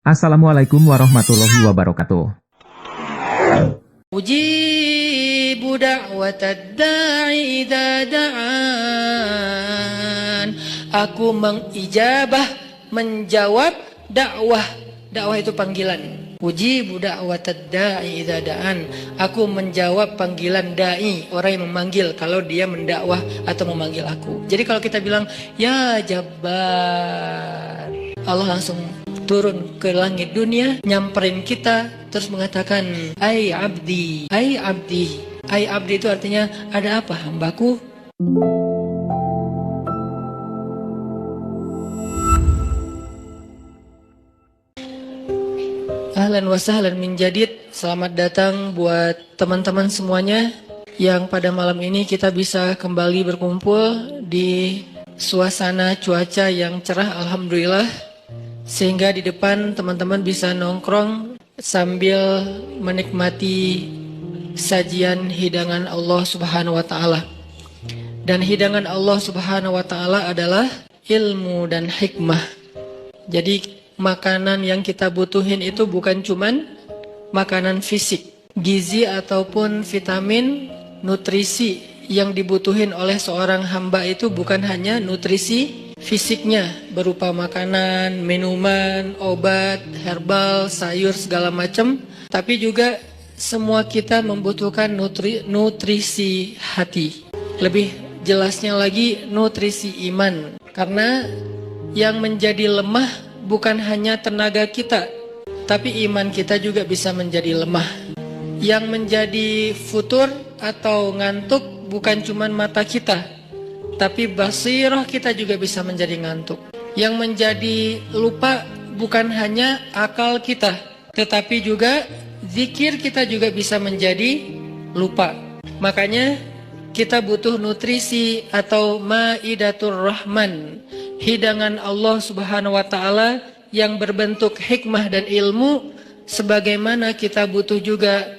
Assalamualaikum warahmatullahi wabarakatuh. Ujibu da'watad da'i idza da'an. Aku mengijabah, menjawab dakwah. Dakwah itu panggilan. Ujibu da'watad da'i idza da'an. Aku menjawab panggilan dai, orang yang memanggil kalau dia mendakwah atau memanggil aku. Jadi kalau kita bilang ya Jabbar, Allah langsung turun ke langit dunia, nyamperin kita, terus mengatakan, Ai abdi, ai abdi. Ai abdi itu artinya, ada apa hambaku? Ahlan wa sahlan min jadid. Selamat datang buat teman-teman semuanya yang pada malam ini kita bisa kembali berkumpul di suasana cuaca yang cerah, alhamdulillah. Sehingga di depan teman-teman bisa nongkrong sambil menikmati sajian hidangan Allah Subhanahu wa taala. Dan hidangan Allah Subhanahu wa taala adalah ilmu dan hikmah. Jadi makanan yang kita butuhin itu bukan cuman makanan fisik, gizi ataupun vitamin, nutrisi yang dibutuhin oleh seorang hamba itu bukan hanya nutrisi fisiknya berupa makanan, minuman, obat, herbal, sayur segala macam, tapi juga semua kita membutuhkan nutrisi hati. Lebih jelasnya lagi nutrisi iman. Karena yang menjadi lemah bukan hanya tenaga kita, tapi iman kita juga bisa menjadi lemah. Yang menjadi futur atau ngantuk bukan cuma mata kita, tapi basirah kita juga bisa menjadi ngantuk. Yang menjadi lupa bukan hanya akal kita, tetapi juga zikir kita juga bisa menjadi lupa. Makanya kita butuh nutrisi atau maidatur rahman, hidangan Allah Subhanahu wa taala yang berbentuk hikmah dan ilmu, sebagaimana kita butuh juga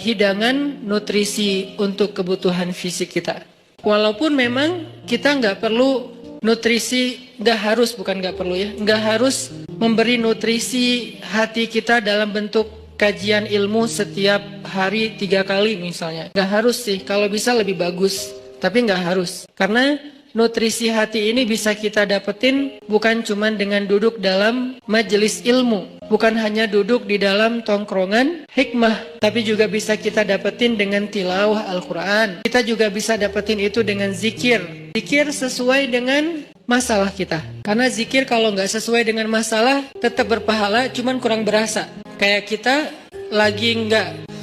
hidangan nutrisi untuk kebutuhan fisik kita. Walaupun memang kita nggak perlu nutrisi, nggak harus, bukan nggak perlu ya, nggak harus memberi nutrisi hati kita dalam bentuk kajian ilmu setiap hari 3 kali misalnya. Nggak harus sih, kalau bisa lebih bagus, tapi nggak harus. Karena nutrisi hati ini bisa kita dapetin bukan cuma dengan duduk dalam majelis ilmu, bukan hanya duduk di dalam tongkrongan hikmah, tapi juga bisa kita dapetin dengan tilawah Al-Quran. Kita juga bisa dapetin itu dengan zikir. Zikir sesuai dengan masalah kita. Karena zikir kalau nggak sesuai dengan masalah tetap berpahala, cuman kurang berasa. Kayak kita lagi nggak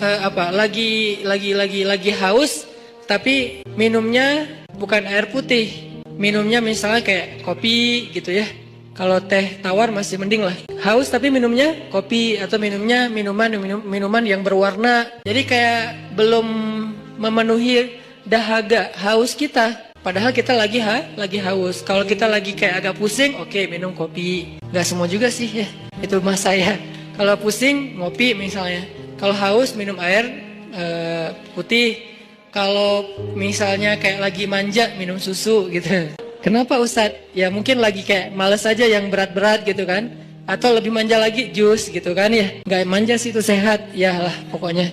lagi haus, tapi minumnya bukan air putih, minumnya misalnya kayak kopi gitu ya. Kalau teh tawar masih mending lah. Haus tapi minumnya kopi atau minumnya minuman yang berwarna. Jadi kayak belum memenuhi dahaga haus kita. Padahal kita lagi haus. Kalau kita lagi kayak agak pusing, oke, minum kopi. Gak semua juga sih ya. Itu mas saya. Kalau pusing ngopi misalnya. Kalau haus minum air putih. Kalau misalnya kayak lagi manja minum susu gitu. Kenapa Ustadz? Ya mungkin lagi kayak males aja yang berat-berat gitu kan. Atau lebih manja lagi jus gitu kan ya. Gak manja sih itu sehat. Ya lah pokoknya.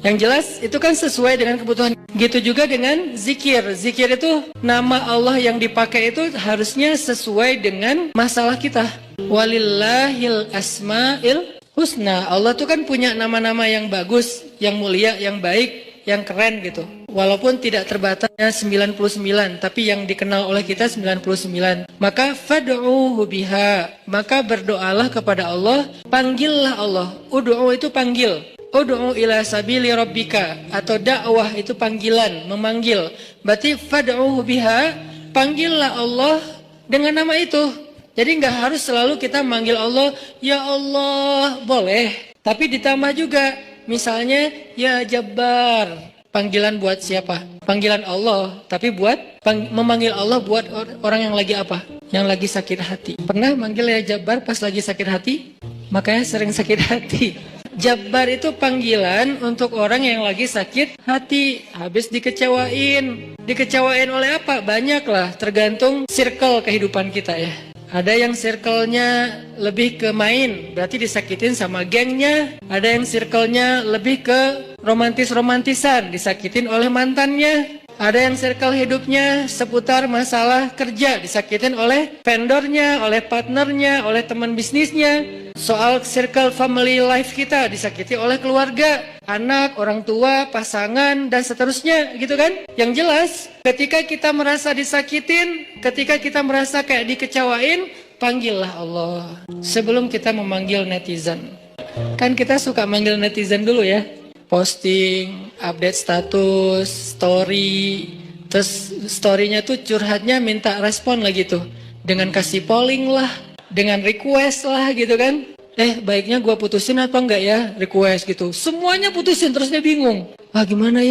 Yang jelas itu kan sesuai dengan kebutuhan. Gitu juga dengan zikir. Zikir itu nama Allah yang dipakai itu harusnya sesuai dengan masalah kita. Walillahil asma'il husna. Allah tuh kan punya nama-nama yang bagus, yang mulia, yang baik, yang keren gitu. Walaupun tidak terbatasnya 99, tapi yang dikenal oleh kita 99. Maka fad'uhu biha, maka berdoalah kepada Allah, panggillah Allah. Ud'u itu panggil. Ud'u ila sabili rabbika, atau dakwah itu panggilan, memanggil. Berarti fad'uhu biha, panggillah Allah dengan nama itu. Jadi nggak harus selalu kita manggil Allah, ya Allah, boleh. Tapi ditambah juga, misalnya ya Jabbar. Panggilan buat siapa? Panggilan Allah, tapi buat memanggil Allah buat orang yang lagi apa? Yang lagi sakit hati. Pernah manggil ya Jabbar pas lagi sakit hati? Makanya sering sakit hati. Jabbar itu panggilan untuk orang yang lagi sakit hati, habis dikecewain. Dikecewain oleh apa? Banyak lah, tergantung circle kehidupan kita ya. Ada yang circle-nya lebih ke main, berarti disakitin sama gengnya. Ada yang circle-nya lebih ke romantis-romantisan, disakitin oleh mantannya. Ada yang circle hidupnya seputar masalah kerja, disakitin oleh vendornya, oleh partnernya, oleh teman bisnisnya. Soal circle family life kita, disakiti oleh keluarga, anak, orang tua, pasangan, dan seterusnya, gitu kan? Yang jelas, ketika kita merasa disakitin, ketika kita merasa kayak dikecewain, panggillah Allah sebelum kita memanggil netizen. Kan kita suka manggil netizen dulu ya. Posting, update status, story, terus storynya tuh curhatnya minta respon lagi tuh, dengan kasih polling lah, dengan request lah gitu kan. Baiknya gua putusin apa enggak ya, request gitu. Semuanya putusin, terus dia bingung. Gimana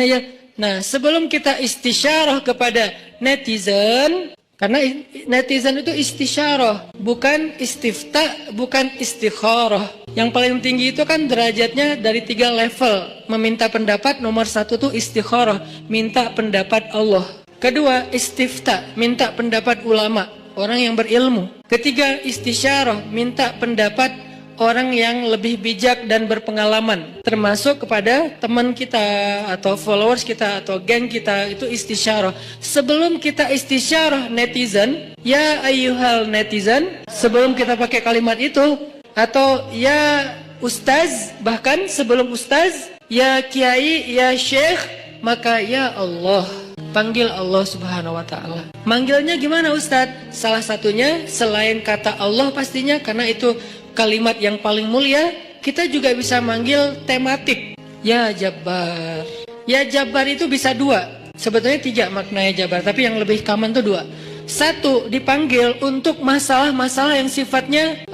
ya. Nah, sebelum kita istisyarah kepada netizen, karena netizen itu istisyarah, bukan istifta, bukan istikharah. Yang paling tinggi itu kan derajatnya dari 3 level. Meminta pendapat, nomor 1 tuh istikharah, minta pendapat Allah. Kedua, istifta, minta pendapat ulama, orang yang berilmu. Ketiga, istisyarah, minta pendapat orang yang lebih bijak dan berpengalaman, termasuk kepada teman kita atau followers kita atau geng kita, itu istisyarah. Sebelum kita istisyarah netizen, ya ayyuhal netizen, sebelum kita pakai kalimat itu, atau ya ustaz, bahkan sebelum ustaz, ya kiai, ya syekh, maka ya Allah, panggil Allah subhanahu wa ta'ala. Manggilnya gimana ustaz? Salah satunya selain kata Allah pastinya, karena itu kalimat yang paling mulia, kita juga bisa manggil tematik. Ya Jabbar. Ya Jabbar itu bisa 2. Sebetulnya 3 maknanya Jabbar, tapi yang lebih common tuh 2. 1, dipanggil untuk masalah-masalah yang sifatnya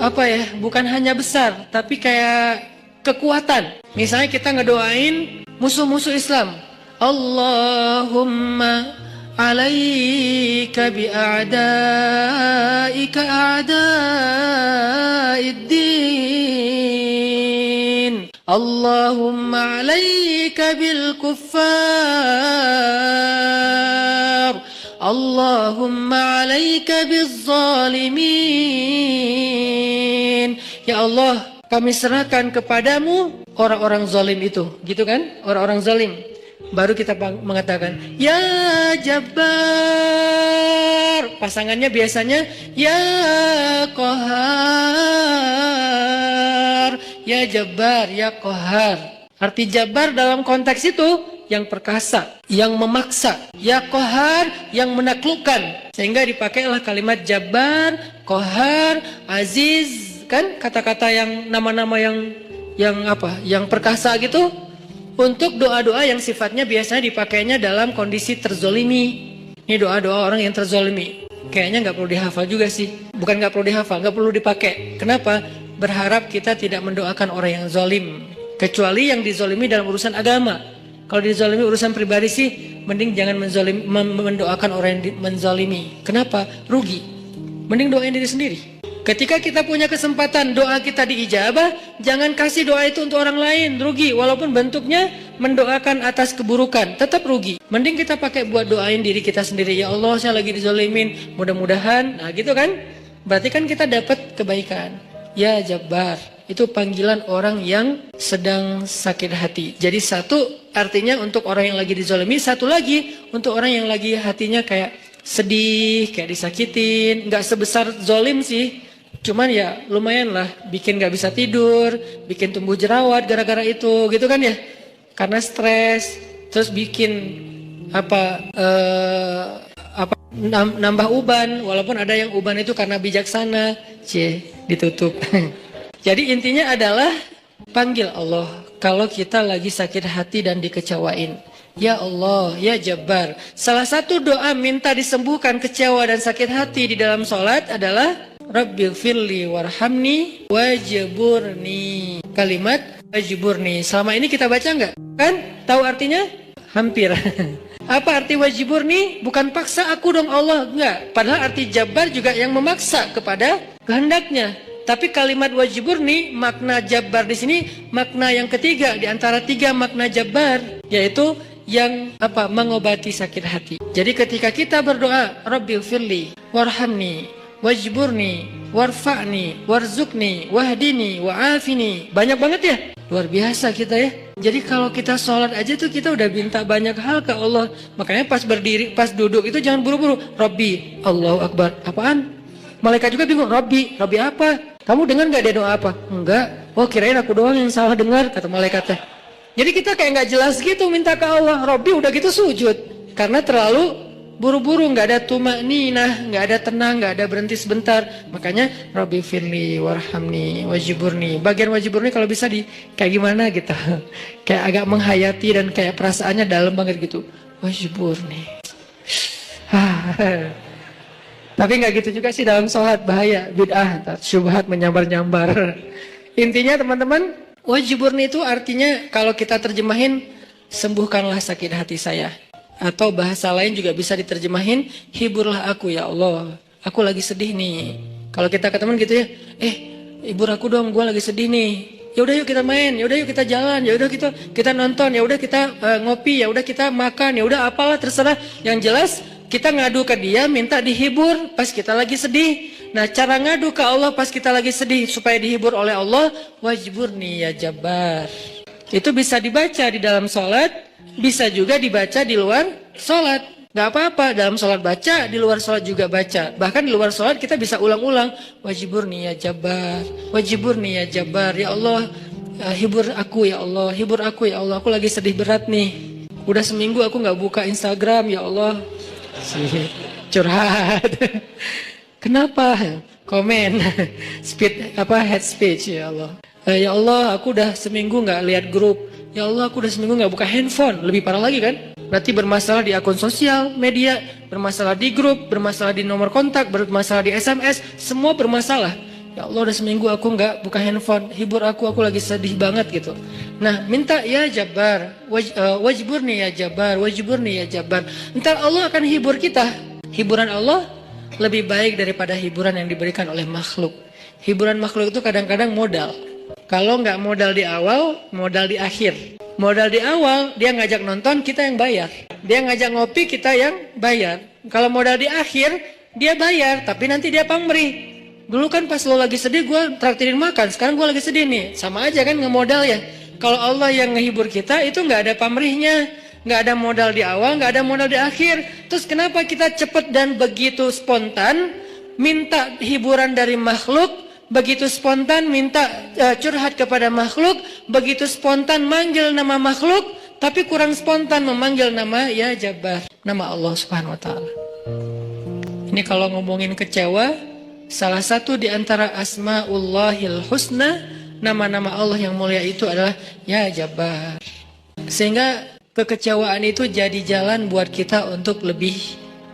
bukan hanya besar, tapi kayak kekuatan. Misalnya kita ngedoain musuh-musuh Islam. Allahumma alaika bi'a'daika a'da'iddin. Allahumma alaika bil kuffar. Allahumma alaika biz zalimin. Ya Allah, kami serahkan kepadamu orang-orang zalim itu. Gitu kan? Orang-orang zalim. Baru kita mengatakan ya Jabbar. Pasangannya biasanya ya Qahar. Ya Jabbar, ya Qahar. Arti Jabbar dalam konteks itu yang perkasa, yang memaksa. Ya Qahar, yang menaklukkan. Sehingga dipakailah kalimat Jabbar, Qahar, Aziz, kan kata-kata yang nama-nama yang perkasa gitu. Untuk doa-doa yang sifatnya biasanya dipakainya dalam kondisi terzolimi. Ini doa-doa orang yang terzolimi. Kayaknya nggak perlu dihafal juga sih. Bukan nggak perlu dihafal, nggak perlu dipakai. Kenapa? Berharap kita tidak mendoakan orang yang zolim. Kecuali yang dizolimi dalam urusan agama. Kalau dizolimi urusan pribadi sih, mending jangan mendoakan orang yang menzolimi. Kenapa? Rugi. Mending doain diri sendiri. Ketika kita punya kesempatan doa kita diijabah, jangan kasih doa itu untuk orang lain, rugi. Walaupun bentuknya mendoakan atas keburukan, tetap rugi. Mending kita pakai buat doain diri kita sendiri. Ya Allah, saya lagi dizolimin, mudah-mudahan. Nah gitu kan, berarti kan kita dapat kebaikan. Ya Jabbar, itu panggilan orang yang sedang sakit hati. Jadi 1 artinya untuk orang yang lagi dizolimi, 1 lagi untuk orang yang lagi hatinya kayak sedih, kayak disakitin. Nggak sebesar zolim sih, cuman ya lumayan lah, bikin gak bisa tidur, bikin tumbuh jerawat gara-gara itu, gitu kan ya. Karena stres, terus bikin nambah uban, walaupun ada yang uban itu karena bijaksana. Ditutup. Jadi intinya adalah panggil Allah kalau kita lagi sakit hati dan dikecewain. Ya Allah, ya Jabbar. Salah satu doa minta disembuhkan kecewa dan sakit hati di dalam sholat adalah Rabbighfirli warhamni wajburni. Kalimat wajburni. Selama ini kita baca enggak? Kan? Tahu artinya? Hampir. Apa arti wajburni? Bukan paksa aku dong Allah. Enggak. Padahal arti Jabbar juga yang memaksa kepada kehendaknya. Tapi kalimat wajburni, makna Jabbar di sini makna yang ketiga di antara 3 makna Jabbar, yaitu yang mengobati sakit hati. Jadi ketika kita berdoa Rabbighfirli warhamni wajburni, warfa'ni, warzukni, wahdini, wa'afini. Banyak banget ya. Luar biasa kita ya. Jadi kalau kita sholat aja tuh kita udah minta banyak hal ke Allah. Makanya pas berdiri, pas duduk itu jangan buru-buru. Rabbi, Allahu Akbar. Apaan? Malaikat juga bingung. Rabbi, Rabbi apa? Kamu dengar nggak dia doa apa? Enggak. Oh kirain aku doang yang salah dengar, kata malaikatnya. Jadi kita kayak nggak jelas gitu minta ke Allah. Rabbi udah gitu sujud. Karena terlalu buru-buru, nggak ada tumakninah, nggak ada tenang, nggak ada berhenti sebentar. Makanya Rabbi firli warhamni wajiburni. Bagian wajiburni kalau bisa di kayak gimana gitu. Kayak agak menghayati dan kayak perasaannya dalam banget gitu. Wajiburni. Tapi nggak gitu juga sih dalam sholat, bahaya, bid'ah, syubhat menyambar-nyambar. Intinya teman-teman, wajiburni itu artinya kalau kita terjemahin, sembuhkanlah sakit hati saya. Atau bahasa lain juga bisa diterjemahin, hiburlah aku ya Allah, aku lagi sedih nih. Kalau kita ke teman gitu ya, hibur aku dong, gue lagi sedih nih. Ya udah yuk kita main, ya udah yuk kita jalan, ya udah kita nonton, ya udah kita ngopi, ya udah kita makan, ya udah apalah terserah. Yang jelas kita ngadu ke dia, minta dihibur pas kita lagi sedih. Nah cara ngadu ke Allah pas kita lagi sedih supaya dihibur oleh Allah, wajburni ya Jabbar. Itu bisa dibaca di dalam sholat, bisa juga dibaca di luar sholat. Gak apa-apa, dalam sholat baca, di luar sholat juga baca. Bahkan di luar sholat kita bisa ulang-ulang. Wajiburni ya Jabbar, wajiburni ya Jabbar. Ya Allah, hibur aku ya Allah, hibur aku ya Allah. Aku lagi sedih berat nih. Udah seminggu aku gak buka Instagram ya Allah. Curhat. Kenapa? Komen. Head speech ya Allah. Ya Allah, aku udah seminggu gak lihat grup. Ya Allah, aku udah seminggu gak buka handphone. Lebih parah lagi kan? Berarti bermasalah di akun sosial media, bermasalah di grup, bermasalah di nomor kontak, bermasalah di SMS, semua bermasalah. Ya Allah, udah seminggu aku gak buka handphone. Hibur aku lagi sedih banget gitu. Nah, minta ya Jabbar, wajiburni ya Jabbar, wajiburni ya Jabbar. Ntar Allah akan hibur kita. Hiburan Allah lebih baik daripada hiburan yang diberikan oleh makhluk. Hiburan makhluk itu kadang-kadang modal. Kalau nggak modal di awal, modal di akhir. Modal di awal, dia ngajak nonton, kita yang bayar. Dia ngajak ngopi, kita yang bayar. Kalau modal di akhir, dia bayar, tapi nanti dia pamrih. Dulu kan pas lo lagi sedih, gue traktirin makan. Sekarang gue lagi sedih nih. Sama aja kan ngemodal ya. Kalau Allah yang ngehibur kita, itu nggak ada pamrihnya. Nggak ada modal di awal, nggak ada modal di akhir. Terus kenapa kita cepet dan begitu spontan minta hiburan dari makhluk? Begitu spontan minta curhat kepada makhluk, begitu spontan manggil nama makhluk, tapi kurang spontan memanggil nama ya Jabbar, nama Allah Subhanahu wa taala. Ini kalau ngomongin kecewa, salah satu di antara Asmaullahil Husna, nama-nama Allah yang mulia itu adalah ya Jabbar. Sehingga kekecewaan itu jadi jalan buat kita untuk lebih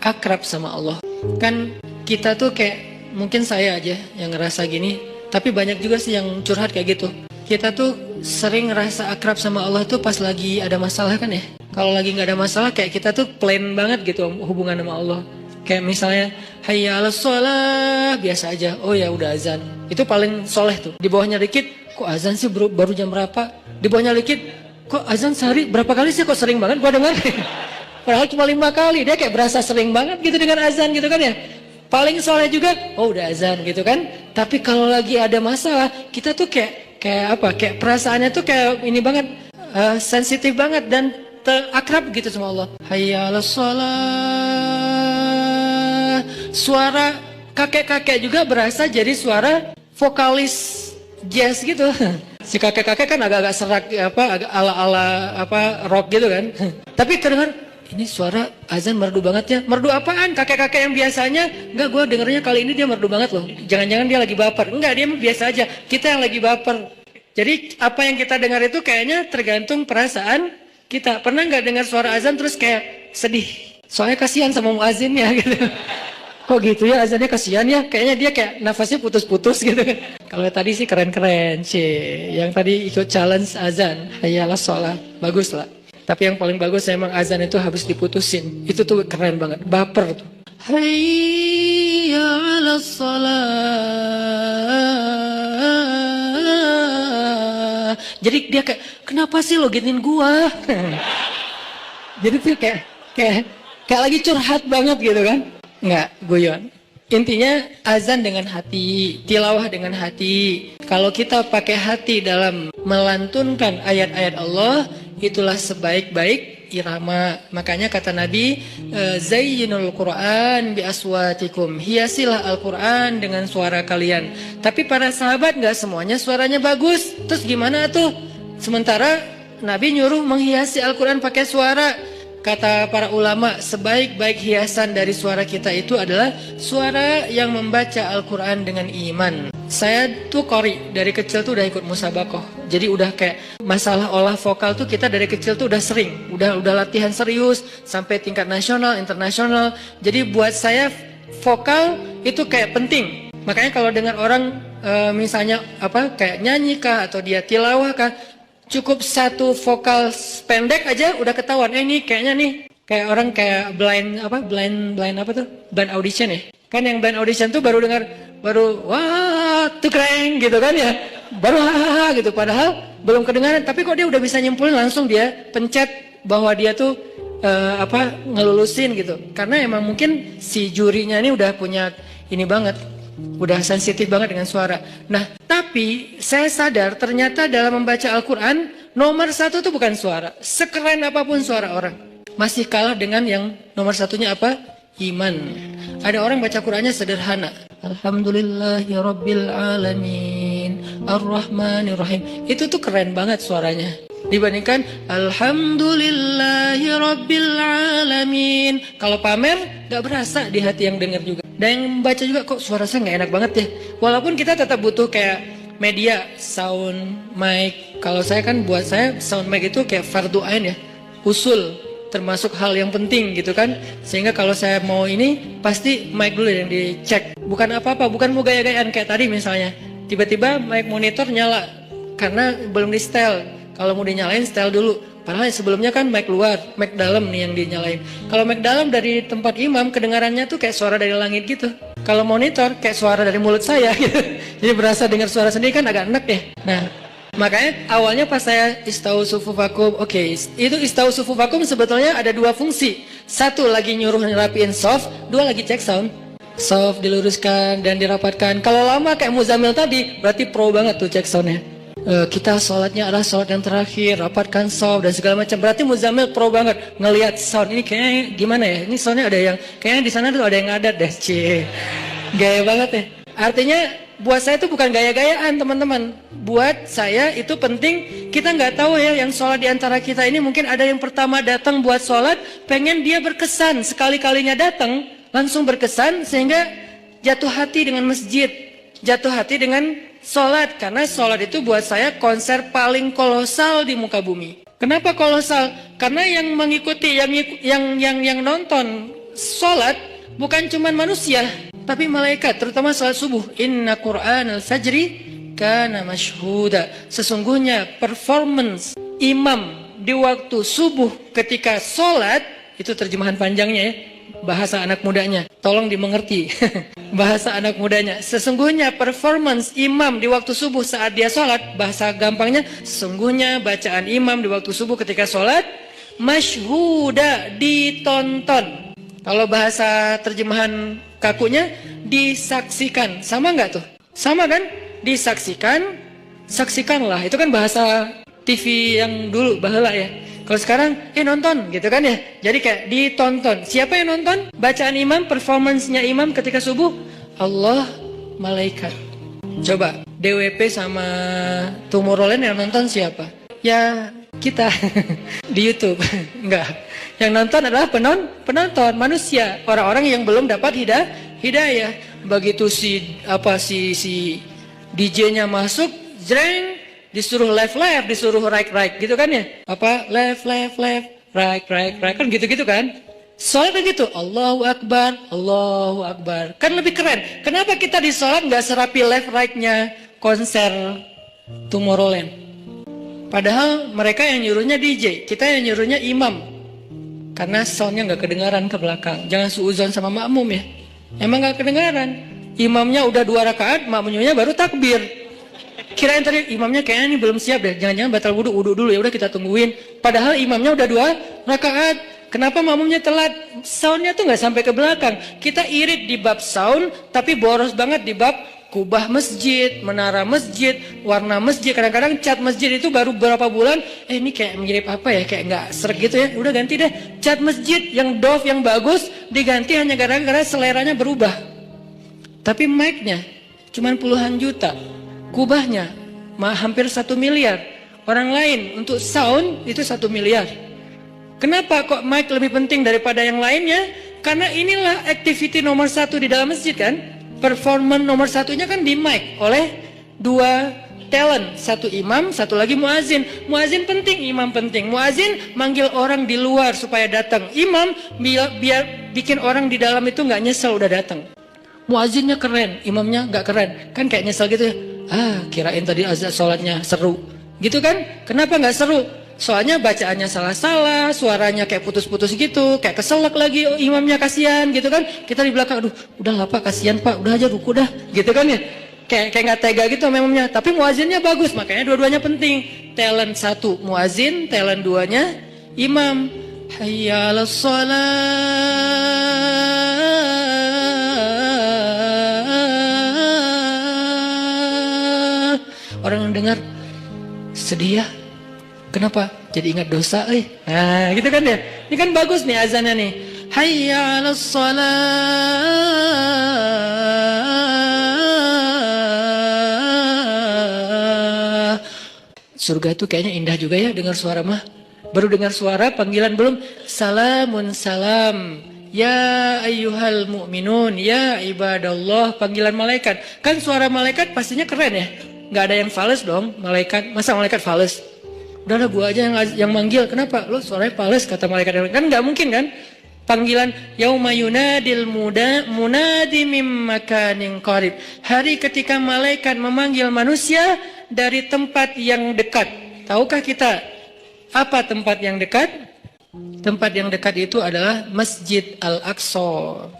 akrab sama Allah. Kan kita tuh kayak, mungkin saya aja yang ngerasa gini, tapi banyak juga sih yang curhat kayak gitu. Kita tuh sering ngerasa akrab sama Allah tuh pas lagi ada masalah kan ya. Kalau lagi nggak ada masalah kayak kita tuh plain banget gitu hubungan sama Allah. Kayak misalnya hayya 'alas shalah, biasa aja. Oh ya udah azan. Itu paling soleh tuh. Di bawahnya dikit, kok azan sih baru jam berapa? Di bawahnya dikit, kok azan sehari berapa kali sih, kok sering banget gua dengar. Padahal cuma 5 kali. Dia kayak berasa sering banget gitu dengan azan gitu kan ya. Paling soleh juga, oh udah azan gitu kan. Tapi kalau lagi ada masalah, kita tuh kayak perasaannya tuh kayak ini banget, sensitif banget dan akrab gitu sama Allah. Hayya 'alas shalah. Suara kakek-kakek juga berasa jadi suara vokalis jazz gitu. Si kakek-kakek kan agak-agak serak agak ala-ala rock gitu kan. Tapi kedengar ini suara azan merdu banget ya. Merdu apaan? Kakek-kakek yang biasanya, enggak, gue dengernya kali ini dia merdu banget loh. Jangan-jangan dia lagi baper. Enggak, dia biasa aja. Kita yang lagi baper. Jadi apa yang kita dengar itu kayaknya tergantung perasaan kita. Pernah nggak dengar suara azan terus kayak sedih? Soalnya kasihan sama muazinnya gitu. Kok gitu ya, azannya kasihan ya? Kayaknya dia kayak nafasnya putus-putus gitu. Kalau tadi sih keren-keren sih. Yang tadi ikut challenge azan. Hayalah sholat. Bagus lah. Tapi yang paling bagus emang azan itu habis diputusin. Itu tuh keren banget. Baper tuh. Hayya 'alas shalah. Jadi dia kayak, kenapa sih lo giniin gua? Jadi tuh kayak lagi curhat banget gitu kan. Enggak, guyon. Intinya azan dengan hati, tilawah dengan hati. Kalau kita pakai hati dalam melantunkan ayat-ayat Allah, itulah sebaik-baik irama. Makanya kata Nabi, zayyinul Qur'an bi aswatikum. Hiasilah Al-Qur'an dengan suara kalian. Tapi para sahabat nggak semuanya suaranya bagus. Terus gimana tuh? Sementara Nabi nyuruh menghiasi Al-Qur'an pakai suara. Kata para ulama, sebaik-baik hiasan dari suara kita itu adalah suara yang membaca Al-Quran dengan iman. Saya tuh qori, dari kecil tuh udah ikut musabakoh. Jadi udah kayak masalah olah vokal tuh kita dari kecil tuh udah sering. Udah latihan serius, sampai tingkat nasional, internasional. Jadi buat saya vokal itu kayak penting. Makanya kalau dengar orang misalnya kayak nyanyi kah atau dia tilawah kah, cukup satu vokal pendek aja udah ketahuan. Ini kayaknya nih kayak orang kayak blind audition ya. Kan yang blind audition tuh baru wah tuh keren gitu kan ya. Baru wah gitu, padahal belum kedengaran, tapi kok dia udah bisa nyimpulin, langsung dia pencet bahwa dia tuh ngelulusin gitu. Karena emang mungkin si jurinya ini udah punya ini banget, udah sensitif banget dengan suara. Nah, tapi saya sadar ternyata dalam membaca Al-Quran, nomor satu itu bukan suara. Sekeren apapun suara orang, masih kalah dengan yang nomor satunya apa? Iman. Ada orang baca Qurannya sederhana. Alhamdulillahirabbil alamin, Ar-Rahmanir-Rahim. Itu tuh keren banget suaranya. Dibandingkan Alhamdulillahirabbil alamin. Kalau pamer gak berasa di hati yang dengar juga. Dan yang membaca juga kok suara saya gak enak banget ya. Walaupun kita tetap butuh kayak media, sound, mic. Kalau saya kan buat saya sound mic itu kayak fardu ain ya. Usul, termasuk hal yang penting gitu kan. Sehingga kalau saya mau ini pasti mic dulu yang dicek. Bukan apa-apa, bukan mau gaya-gayaan kayak tadi misalnya. Tiba-tiba mic monitor nyala karena belum di setel. Kalau mau dinyalain setel dulu. Padahal sebelumnya kan mic luar, mic dalam nih yang dinyalain. Kalau mic dalam dari tempat imam, kedengarannya tuh kayak suara dari langit gitu. Kalau monitor kayak suara dari mulut saya gitu. Jadi berasa dengar suara sendiri kan agak enak ya. Nah, makanya awalnya pas saya istau sufufakum, oke, itu istau sufufakum sebetulnya ada dua fungsi. Satu lagi nyuruh ngerapiin soft, dua lagi cek sound. Soft diluruskan dan dirapatkan. Kalau lama kayak Muzamil tadi, berarti pro banget tuh cek soundnya. Kita sholatnya adalah sholat yang terakhir, rapatkan soft dan segala macam. Berarti Muzamil pro banget ngelihat sound ini kayaknya gimana ya? Ini soundnya ada yang kayaknya di sana tuh ada yang ngadat deh, gaya banget ya. Artinya buat saya itu bukan gaya-gayaan teman-teman. Buat saya itu penting. Kita nggak tahu ya yang sholat di antara kita ini mungkin ada yang pertama datang buat sholat, pengen dia berkesan sekali-kalinya datang langsung berkesan sehingga jatuh hati dengan masjid, jatuh hati dengan sholat. Karena sholat itu buat saya konser paling kolosal di muka bumi. Kenapa kolosal? Karena yang mengikuti, yang nonton sholat bukan cuma manusia, tapi malaikat, terutama sholat subuh. Inna Qur'anal fajri kana mashhuda. Sesungguhnya performance imam di waktu subuh ketika sholat, itu terjemahan panjangnya ya, bahasa anak mudanya, tolong dimengerti. Bahasa anak mudanya, sesungguhnya performance imam di waktu subuh saat dia sholat, bahasa gampangnya, sesungguhnya bacaan imam di waktu subuh ketika sholat, mashhuda, ditonton. Kalau bahasa terjemahan kakunya, disaksikan. Sama nggak tuh? Sama kan? Disaksikan, saksikanlah. Itu kan bahasa TV yang dulu, baheula ya. Kalau sekarang, nonton gitu kan ya. Jadi kayak ditonton. Siapa yang nonton? Bacaan imam, performance-nya imam ketika subuh. Allah, malaikat. Coba, DWP sama Tomorrowland yang nonton siapa? Ya, kita. Di YouTube. Enggak. Yang nonton adalah penonton, manusia. Orang-orang yang belum dapat hidayah. Begitu si DJ-nya masuk, jreng, disuruh left, disuruh right gitu kan ya? Left, right kan gitu kan? Sholat kan gitu, Allahu Akbar. Kan lebih keren. Kenapa kita di sholat nggak serapi left right-nya konser Tomorrowland? Padahal mereka yang nyuruhnya DJ, kita yang nyuruhnya imam. Karena soundnya nggak kedengaran ke belakang. Jangan suuzon sama makmum ya. Emang nggak kedengaran. Imamnya udah 2 rakaat, makmumnya baru takbir. Kirain tadi imamnya kayaknya ini belum siap deh. Jangan-jangan batal wudu dulu, ya udah kita tungguin. Padahal imamnya udah 2 rakaat. Kenapa makmumnya telat? Soundnya tuh nggak sampai ke belakang. Kita irit di bab sound, tapi boros banget di bab kubah masjid, menara masjid, warna masjid. Kadang-kadang cat masjid itu baru berapa bulan, ini kayak mirip apa ya, kayak nggak sreg gitu ya. Udah ganti deh. Cat masjid yang doff yang bagus diganti hanya gara-gara seleranya berubah. Tapi mic-nya cuma puluhan juta, kubahnya hampir 1 miliar. Orang lain untuk sound itu 1 miliar. Kenapa kok mic lebih penting daripada yang lainnya? Karena inilah activity nomor 1 di dalam masjid kan. Performance nomor 1-nya kan di mic oleh 2 talent. 1 imam, 1 lagi muazin. Muazin penting, imam penting. Muazin manggil orang di luar supaya datang. Imam biar bikin orang di dalam itu nggak nyesel udah datang. Muazinnya keren, imamnya nggak keren. Kan kayak nyesel gitu ya. Kirain tadi azan sholatnya seru. Gitu kan? Kenapa nggak seru? Soalnya bacaannya salah-salah, suaranya kayak putus-putus gitu, kayak keselak lagi, imamnya kasihan gitu kan. Kita di belakang, aduh udah lah pak, kasihan pak, udah aja ruku dah, gitu kan ya. Kayak nggak tega gitu sama imamnya. Tapi muazinnya bagus, makanya dua-duanya penting. Talent 1 muazin, talent 2-nya imam. Hayya 'alas shalah. Orang yang dengar sedih ya. Kenapa? Jadi ingat dosa, Nah, gitu kan ya. Ini kan bagus nih azannya nih. Hayya 'alas shalah. Surga itu kayaknya indah juga ya dengar suara mah. Baru dengar suara, panggilan belum. Salamun salam. Ya ayyuhal mu'minun, ya ibadallah, panggilan malaikat. Kan suara malaikat pastinya keren ya. Nggak ada yang fales dong, malaikat. Masa malaikat fales? Udahlah gua aja yang manggil. Kenapa? Lo suaranya fales kata malaikat. Kan nggak mungkin kan? Panggilan yauma yunadil munadi mim makanin qarib. Hari ketika malaikat memanggil manusia dari tempat yang dekat. Tahukah kita apa tempat yang dekat? Tempat yang dekat itu adalah Masjid Al-Aqsa.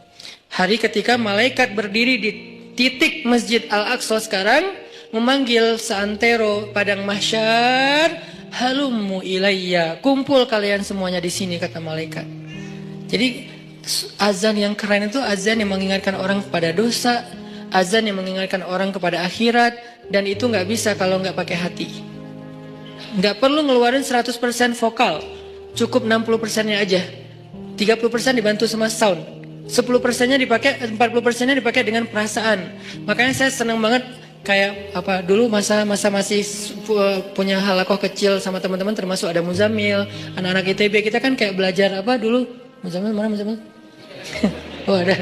Hari ketika malaikat berdiri di titik Masjid Al-Aqsa sekarang, memanggil seantero padang mahsyar, halummu ilayya, kumpul kalian semuanya di sini kata malaikat. Jadi azan yang keren itu azan yang mengingatkan orang kepada dosa, azan yang mengingatkan orang kepada akhirat, dan itu nggak bisa kalau nggak pakai hati. Nggak perlu ngeluarin 100% vokal, cukup 60%-nya aja. 30% dibantu sama sound, 10%-nya dipakai, 40%-nya dipakai dengan perasaan. Makanya saya senang banget kayak apa dulu masa masih punya halakoh kecil sama teman-teman, termasuk ada Muzammil, anak-anak ITB, kita kan kayak belajar apa dulu, Muzammil mana Muzammil? Oh ada,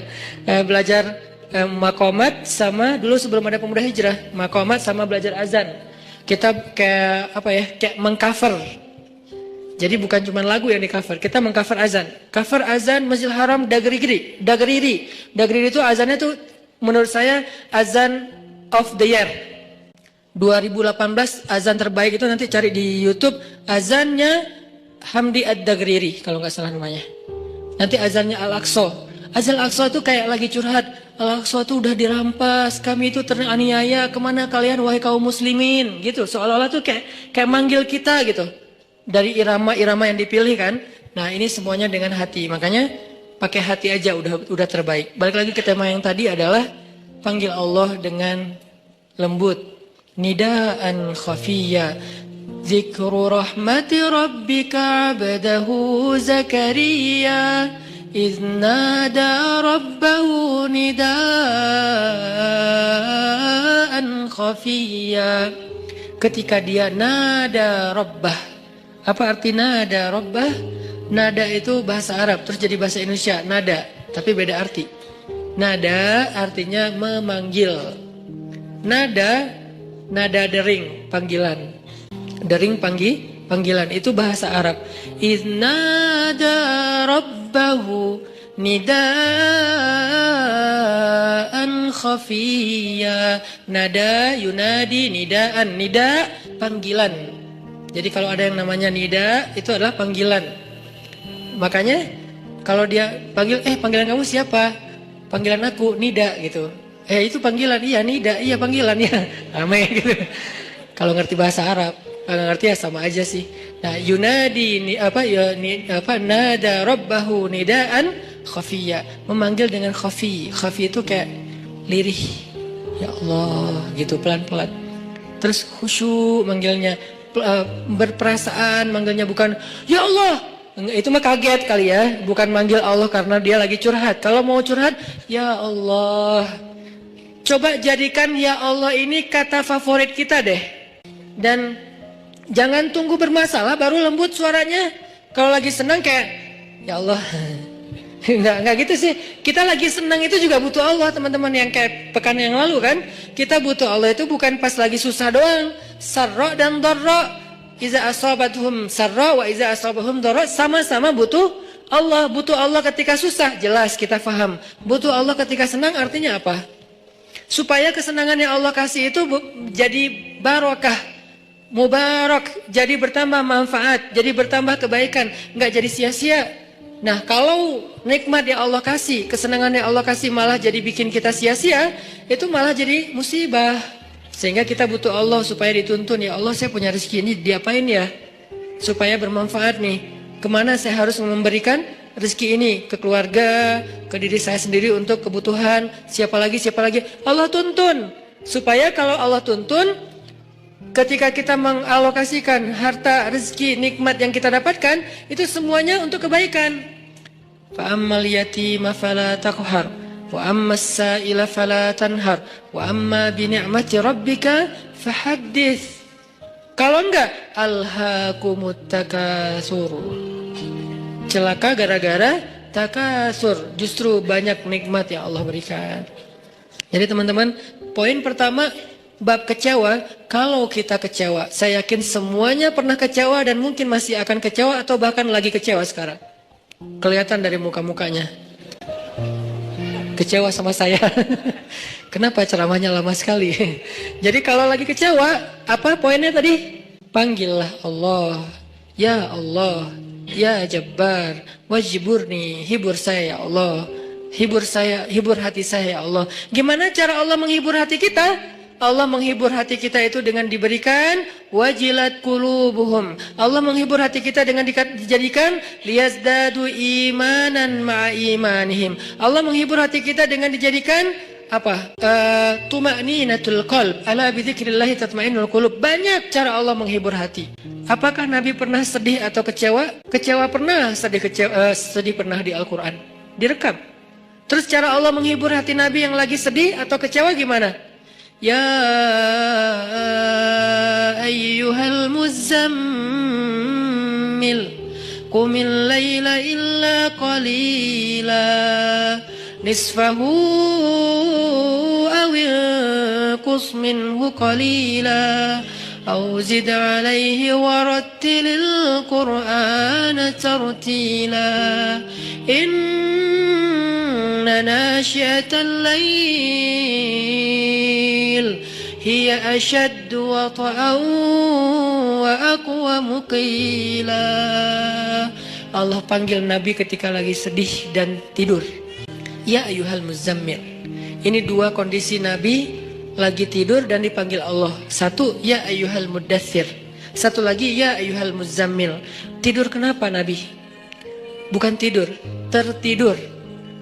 belajar makomat sama dulu sebelum ada pemuda hijrah, makomat sama belajar azan. Kita kayak apa ya, kayak mengcover. Jadi bukan cuma lagu yang di cover, kita mengcover azan. Cover azan Masjidil Haram Dagriri. Dagriri itu azannya tuh menurut saya azan of the year 2018, azan terbaik itu nanti cari di YouTube, azannya Hamdi Ad-Dagriri kalau nggak salah namanya. Nanti azannya Al-Aqsa. Azan Al-Aqsa itu kayak lagi curhat, Al-Aqsa itu udah dirampas, kami itu teraniaya, kemana kalian wahai kaum muslimin, gitu. Seolah-olah tuh kayak manggil kita gitu. Dari irama-irama yang dipilih kan. Nah, ini semuanya dengan hati. Makanya pakai hati aja udah terbaik. Balik lagi ke tema yang tadi adalah panggil Allah dengan lembut. Nidaan khafiyya. Zikru rahmati rabbika abdahu Zakaria idh nada rabbahu nidaan khafiyya. Ketika dia nada rabbah. Apa arti nada rabbah? Nada itu bahasa Arab, terus jadi bahasa Indonesia nada, tapi beda arti. Nada artinya memanggil. Nada dering, panggilan. Dering panggilan, itu bahasa Arab. Iznada rabbahu nidaan khafiyya. Nada yunadi nidaan. Nida panggilan. Jadi kalau ada yang namanya nida itu adalah panggilan. Makanya kalau dia panggil, panggilan kamu siapa? Panggilan aku nida gitu. Itu panggilan, iya nida, iya panggilan ya. Rame gitu. Kalau ngerti bahasa Arab, kalau ngerti ya sama aja sih. Nah, yunadi ini nada rabbahu nidaan khafiyya, memanggil dengan khafi. Khafi itu kayak lirih. Ya Allah, gitu pelan-pelan. Terus khusyuk manggilnya, berperasaan manggilnya, bukan ya Allah. Itu mah kaget kali ya, bukan manggil Allah karena dia lagi curhat. Kalau mau curhat, ya Allah. Coba jadikan ya Allah ini kata favorit kita deh. Dan jangan tunggu bermasalah baru lembut suaranya. Kalau lagi senang kayak ya Allah. Enggak gitu sih. Kita lagi senang itu juga butuh Allah, teman-teman, yang kayak pekan yang lalu kan. Kita butuh Allah itu bukan pas lagi susah doang. Sarra dan dharra. Iza asabatuhum sarra wa iza asabahum dharra, sama-sama butuh Allah. Butuh Allah ketika susah, jelas kita paham. Butuh Allah ketika senang artinya apa? Supaya kesenangan yang Allah kasih itu jadi barokah, mubarak, jadi bertambah manfaat, jadi bertambah kebaikan, nggak jadi sia-sia. Nah, kalau nikmat yang Allah kasih, kesenangan yang Allah kasih malah jadi bikin kita sia-sia, itu malah jadi musibah. Sehingga kita butuh Allah supaya dituntun, ya Allah saya punya rezeki ini diapain ya? Supaya bermanfaat nih. Kemana saya harus memberikan rezeki ini? Ke keluarga, ke diri saya sendiri untuk kebutuhan. Siapa lagi? Allah tuntun. Supaya kalau Allah tuntun, ketika kita mengalokasikan harta, rezeki, nikmat yang kita dapatkan, itu semuanya untuk kebaikan. Fa'ammal yatima fala taqhar, wa ammas sa'ila fala tanhar, wa amma bi ni'mati rabbika fahaddits. Kalau enggak, alhaakumut takatsur. Celaka gara-gara takasur. Justru banyak nikmat yang Allah berikan. Jadi teman-teman, poin pertama, bab kecewa. Kalau kita kecewa, saya yakin semuanya pernah kecewa dan mungkin masih akan kecewa atau bahkan lagi kecewa sekarang. Kelihatan dari muka-mukanya. Kecewa sama saya. Kenapa ceramahnya lama sekali? Jadi kalau lagi kecewa, apa poinnya tadi? Panggillah Allah. Ya Allah, ya Jabbar, wajiburni, hibur saya ya Allah. Hibur saya, hibur hati saya ya Allah. Gimana cara Allah menghibur hati kita? Allah menghibur hati kita itu dengan diberikan wajilat qulubuhum. Allah menghibur hati kita dengan dijadikan liyazdadu imanan ma'a imanihim. Allah menghibur hati kita dengan dijadikan apa? Tuma'ninatul qalb. Ala bidzikrillah tatma'innul qulub. Banyak cara Allah menghibur hati. Apakah Nabi pernah sedih atau kecewa? Kecewa pernah, sedih pernah di Al-Qur'an. Direkam. Terus cara Allah menghibur hati Nabi yang lagi sedih atau kecewa gimana? Ya ayyuhal muzammil qumil laila illa qalila nisfahu awil qus minhu qalila aw zid alayhi warattilil qur'ana tartila inna nashi'atal lail hiya ashaddu wata'an wa aqwamu qila. Allah panggil Nabi ketika lagi sedih dan tidur. Ya ayyuhal muzammil. Ini dua kondisi Nabi lagi tidur dan dipanggil Allah. Satu, ya ayyuhal mudaththir. Satu lagi, ya ayyuhal muzammil. Tidur kenapa Nabi? Bukan tidur, tertidur.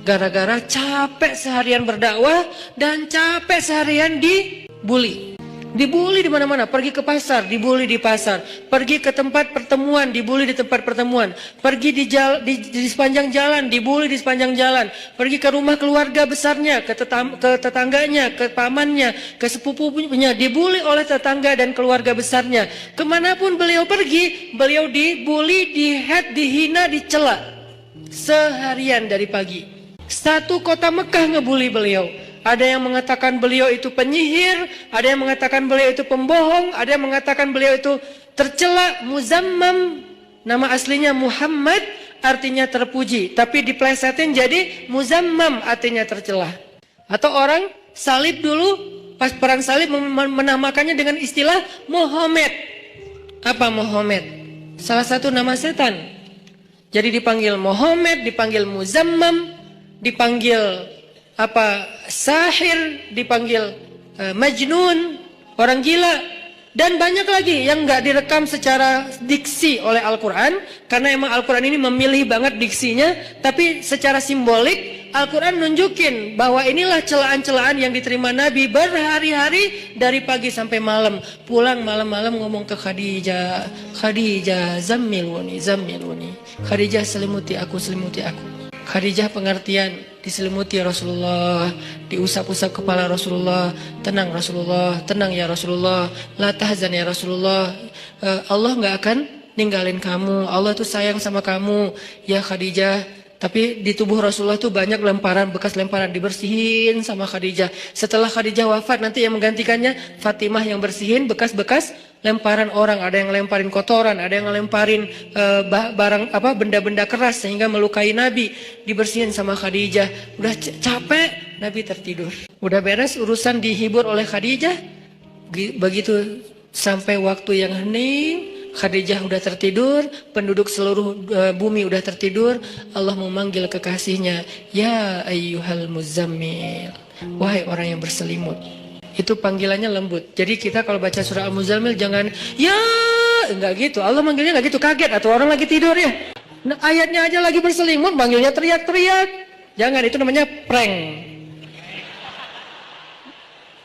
Gara-gara capek seharian berdakwah dan capek seharian dibully. Dibully di mana-mana, pergi ke pasar, dibully di pasar, pergi ke tempat pertemuan, dibully di tempat pertemuan, pergi di sepanjang jalan, dibully di sepanjang jalan, pergi ke rumah keluarga besarnya, ke tetangganya, ke pamannya, ke sepupunya, dibully oleh tetangga dan keluarga besarnya. Kemanapun beliau pergi, beliau dibully, dihina, dicela seharian dari pagi. Satu kota Mekah ngebully beliau. Ada yang mengatakan beliau itu penyihir, ada yang mengatakan beliau itu pembohong, ada yang mengatakan beliau itu tercela. Muzammam, nama aslinya Muhammad, artinya terpuji, tapi diplesetin jadi Muzammam, artinya tercela. Atau orang salib dulu, pas perang salib menamakannya dengan istilah Muhammad. Apa Muhammad? Salah satu nama setan. Jadi dipanggil Muhammad, dipanggil Muzammam, dipanggil apa, sahir, dipanggil majnun, orang gila. Dan banyak lagi yang nggak direkam secara diksi oleh Al-Quran, karena emang Al-Quran ini memilih banget diksinya, tapi secara simbolik Al-Quran nunjukin bahwa inilah celaan-celaan yang diterima Nabi berhari-hari dari pagi sampai malam. Pulang malam-malam ngomong ke Khadijah, Khadijah zammiluni, zammiluni. Khadijah selimuti aku, selimuti aku. Khadijah pengertian, diselimuti Rasulullah, diusap-usap kepala Rasulullah, tenang Rasulullah, tenang ya Rasulullah, la tahzan ya Rasulullah, Allah nggak akan ninggalin kamu, Allah tuh sayang sama kamu ya Khadijah. Tapi di tubuh Rasulullah tuh banyak lemparan, bekas lemparan, dibersihin sama Khadijah. Setelah Khadijah wafat, nanti yang menggantikannya Fatimah yang bersihin bekas-bekas lemparan orang. Ada yang lemparin kotoran, ada yang lemparin barang apa benda-benda keras sehingga melukai Nabi, dibersihin sama Khadijah. Udah capek, Nabi tertidur. Udah beres urusan dihibur oleh Khadijah. Begitu sampai waktu yang hening, Khadijah udah tertidur, penduduk seluruh bumi udah tertidur, Allah memanggil kekasihnya, ya ayyuhal muzammil, wahai orang yang berselimut. Itu panggilannya lembut. Jadi kita kalau baca surah Al-Muzammil jangan ya, enggak gitu. Allah manggilnya enggak gitu, kaget atau orang lagi tidur ya. Nah, ayatnya aja lagi berselimut, manggilnya teriak-teriak. Jangan, itu namanya prank.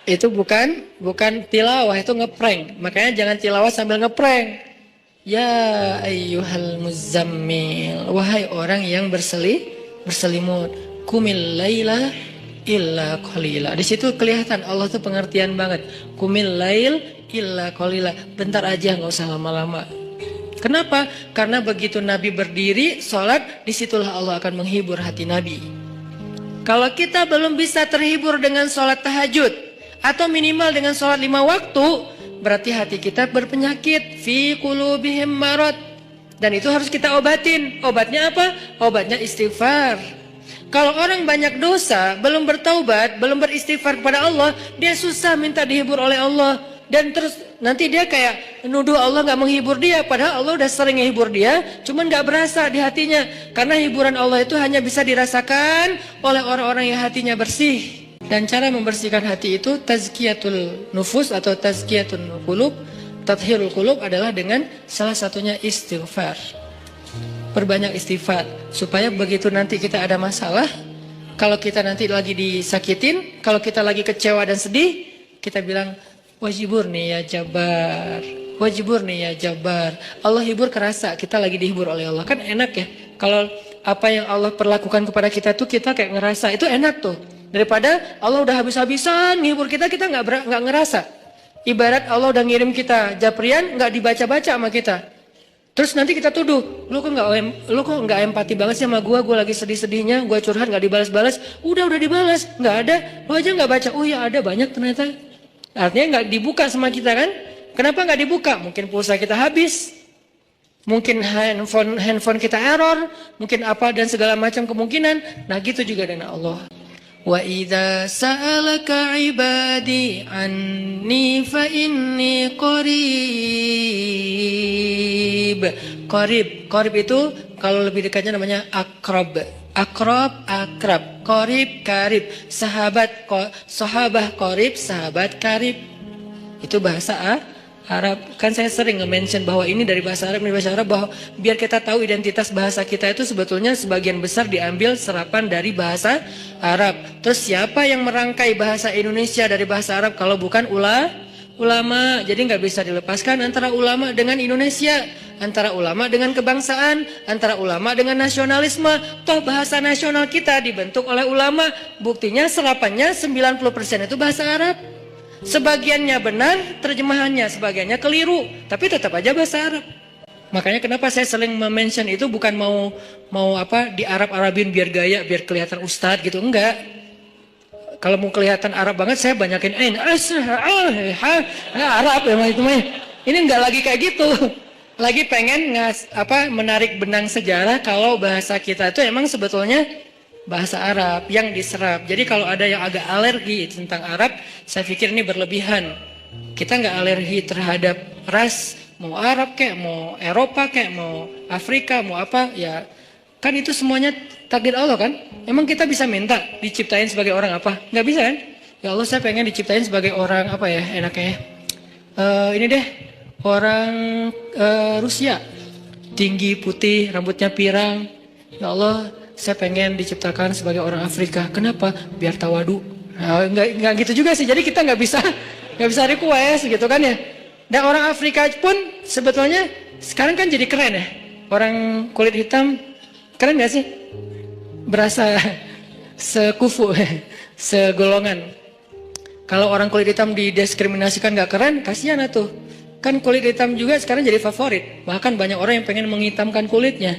Itu bukan tilawah, itu ngeprank. Makanya jangan tilawah sambil ngeprank. Ya ayyuhal muzammil, wahai orang yang berselimut, kumil laila illa qalila. Di situ kelihatan Allah tuh pengertian banget. Kumil lail illa qalila. Bentar aja, nggak usah lama-lama. Kenapa? Karena begitu Nabi berdiri sholat, disitulah Allah akan menghibur hati Nabi. Kalau kita belum bisa terhibur dengan sholat tahajud atau minimal dengan sholat 5 waktu, berarti hati kita berpenyakit, fi qulubihim marad, dan itu harus kita obatin. Obatnya apa? Obatnya istighfar. Kalau orang banyak dosa, belum bertaubat, belum beristighfar kepada Allah, dia susah minta dihibur oleh Allah, dan terus nanti dia kayak nuduh Allah nggak menghibur dia, padahal Allah udah sering menghibur dia, cuman nggak berasa di hatinya. Karena hiburan Allah itu hanya bisa dirasakan oleh orang-orang yang hatinya bersih. Dan cara membersihkan hati itu tazkiyatul nufus atau tazkiyatul qulub, tathhirul qulub adalah dengan salah satunya istighfar. Perbanyak istighfar supaya begitu nanti kita ada masalah, kalau kita nanti lagi disakitin, kalau kita lagi kecewa dan sedih, kita bilang wajibur nih ya Jabar, wajibur nih ya Jabar. Allah hibur kerasa, kita lagi dihibur oleh Allah. Kan enak ya kalau apa yang Allah perlakukan kepada kita tuh kita kayak ngerasa, itu enak tuh. Daripada Allah udah habis-habisan ngehibur kita, kita nggak ngerasa. Ibarat Allah udah ngirim kita japrian, nggak dibaca-baca sama kita. Terus nanti kita tuduh, lu kok nggak empati banget sih sama gue lagi sedih-sedihnya, gue curhat nggak dibalas-balas. Udah dibalas, nggak ada, lu aja nggak baca. Oh ya ada, banyak ternyata. Artinya nggak dibuka sama kita kan? Kenapa nggak dibuka? Mungkin pulsa kita habis, mungkin handphone kita error, mungkin apa dan segala macam kemungkinan. Nah gitu juga dengan Allah. Wa idza sa'alaka 'ibadi anni fa inni qarib. Qarib itu kalau lebih dekatnya namanya akrab. Akrab. Qarib, karib. Sahabah qarib, sahabat karib. Itu bahasa Arab. Kan saya sering nge-mention bahwa ini dari bahasa Arab, bahwa biar kita tahu identitas bahasa kita itu sebetulnya sebagian besar diambil serapan dari bahasa Arab. Terus siapa yang merangkai bahasa Indonesia dari bahasa Arab kalau bukan ulama? Jadi nggak bisa dilepaskan antara ulama dengan Indonesia, antara ulama dengan kebangsaan, antara ulama dengan nasionalisme. Toh bahasa nasional kita dibentuk oleh ulama. Buktinya serapannya 90% itu bahasa Arab. Sebagiannya benar terjemahannya, sebagiannya keliru, tapi tetap aja bahasa Arab. Makanya kenapa saya sering mention itu bukan mau apa di Arab-Arabin biar gaya, biar kelihatan ustadz gitu, enggak. Kalau mau kelihatan Arab banget saya banyakin Arab emang itu mah. Ini enggak lagi kayak gitu. Lagi pengen menarik benang sejarah kalau bahasa kita itu emang sebetulnya bahasa Arab yang diserap. Jadi kalau ada yang agak alergi tentang Arab, saya pikir ini berlebihan. Kita nggak alergi terhadap ras, mau Arab kayak, mau Eropa kayak, mau Afrika, mau apa, ya kan itu semuanya takdir Allah kan. Emang kita bisa minta diciptain sebagai orang apa? Nggak bisa kan? Ya Allah saya pengen diciptain sebagai orang apa ya enaknya ya? Ini deh orang Rusia, tinggi, putih, rambutnya pirang. Ya Allah, saya pengen diciptakan sebagai orang Afrika. Kenapa? Biar tawadu. Nah, nggak gitu juga sih. Jadi kita nggak bisa request gitu kan ya. Dan orang Afrika pun sebetulnya sekarang kan jadi keren ya. Orang kulit hitam keren nggak sih? Berasa sekufu, segolongan. Kalau orang kulit hitam didiskriminasikan nggak keren, kasihan tuh. Kan kulit hitam juga sekarang jadi favorit. Bahkan banyak orang yang pengen menghitamkan kulitnya.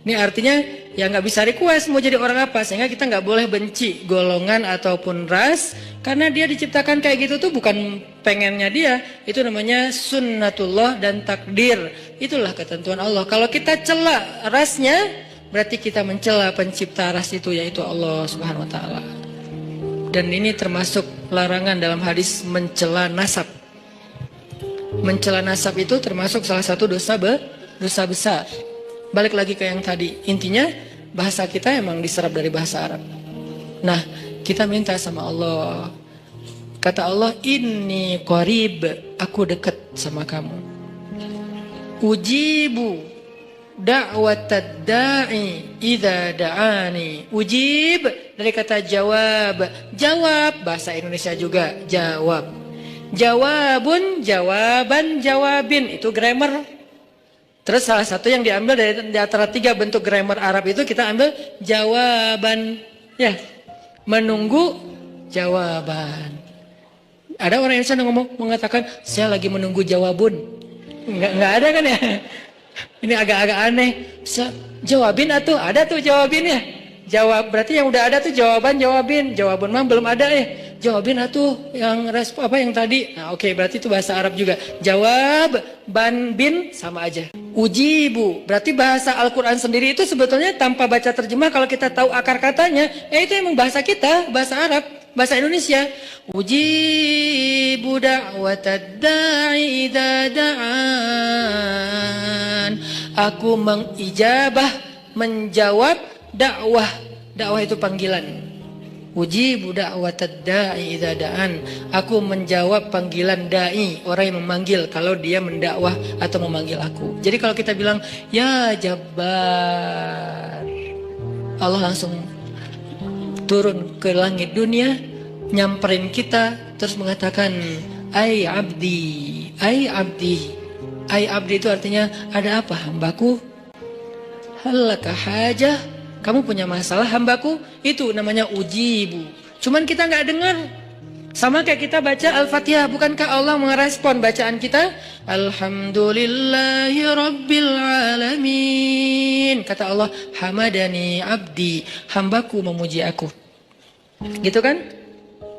Ini artinya ya nggak bisa request mau jadi orang apa. Sehingga kita nggak boleh benci golongan ataupun ras. Karena dia diciptakan kayak gitu tuh bukan pengennya dia. Itu namanya sunnatullah dan takdir. Itulah ketentuan Allah. Kalau kita cela rasnya, berarti kita mencela pencipta ras itu, yaitu Allah Subhanahu Wa Taala. Dan ini termasuk larangan dalam hadis mencela nasab. Mencela nasab itu termasuk salah satu dosa besar. Balik lagi ke yang tadi. Intinya bahasa kita emang diserap dari bahasa Arab. Nah, kita minta sama Allah. Kata Allah, inni qarib, aku dekat sama kamu. Ujibu da'watad da'i idza da'ani. Ujib dari kata jawab. Jawab bahasa Indonesia juga jawab. Jawabun, jawaban, jawabin, itu grammar. Terus salah satu yang diambil dari antara 3 bentuk grammar Arab itu kita ambil jawaban. Ya, menunggu jawaban. Ada orang Indonesia yang mengatakan saya lagi menunggu jawabun. Enggak ada kan ya? Ini agak-agak aneh. Jawabin atau ada tuh jawabinnya. Jawab berarti yang udah ada tuh jawabin. Jawabun mah belum ada ya. Jawabin atuh yang yang tadi. Nah, oke, berarti itu bahasa Arab juga. Jawab, ban, bin sama aja. Ujibu, berarti bahasa Al-Qur'an sendiri itu sebetulnya tanpa baca terjemah kalau kita tahu akar katanya, itu emang bahasa kita, bahasa Arab, bahasa Indonesia. Ujibu da'watad da'i idza da'an. Aku mengijabah, menjawab dakwah. Dakwah itu panggilan. Ujibu da'watad da'i idza da'an. Aku menjawab panggilan dai, orang yang memanggil kalau dia mendakwah atau memanggil aku. Jadi kalau kita bilang ya Jabbar, Allah langsung turun ke langit dunia, nyamperin kita terus mengatakan ai abdi, ai abdi. Ai abdi itu artinya ada apa hambaku? Halaka hajah? Kamu punya masalah hambaku? Itu namanya ujibu. Cuman kita nggak dengar. Sama kayak kita baca Al-Fatihah. Bukankah Allah merespon bacaan kita? Alhamdulillahi Rabbil Alamin. Kata Allah, hamadani abdi. Hambaku memuji aku. Gitu kan?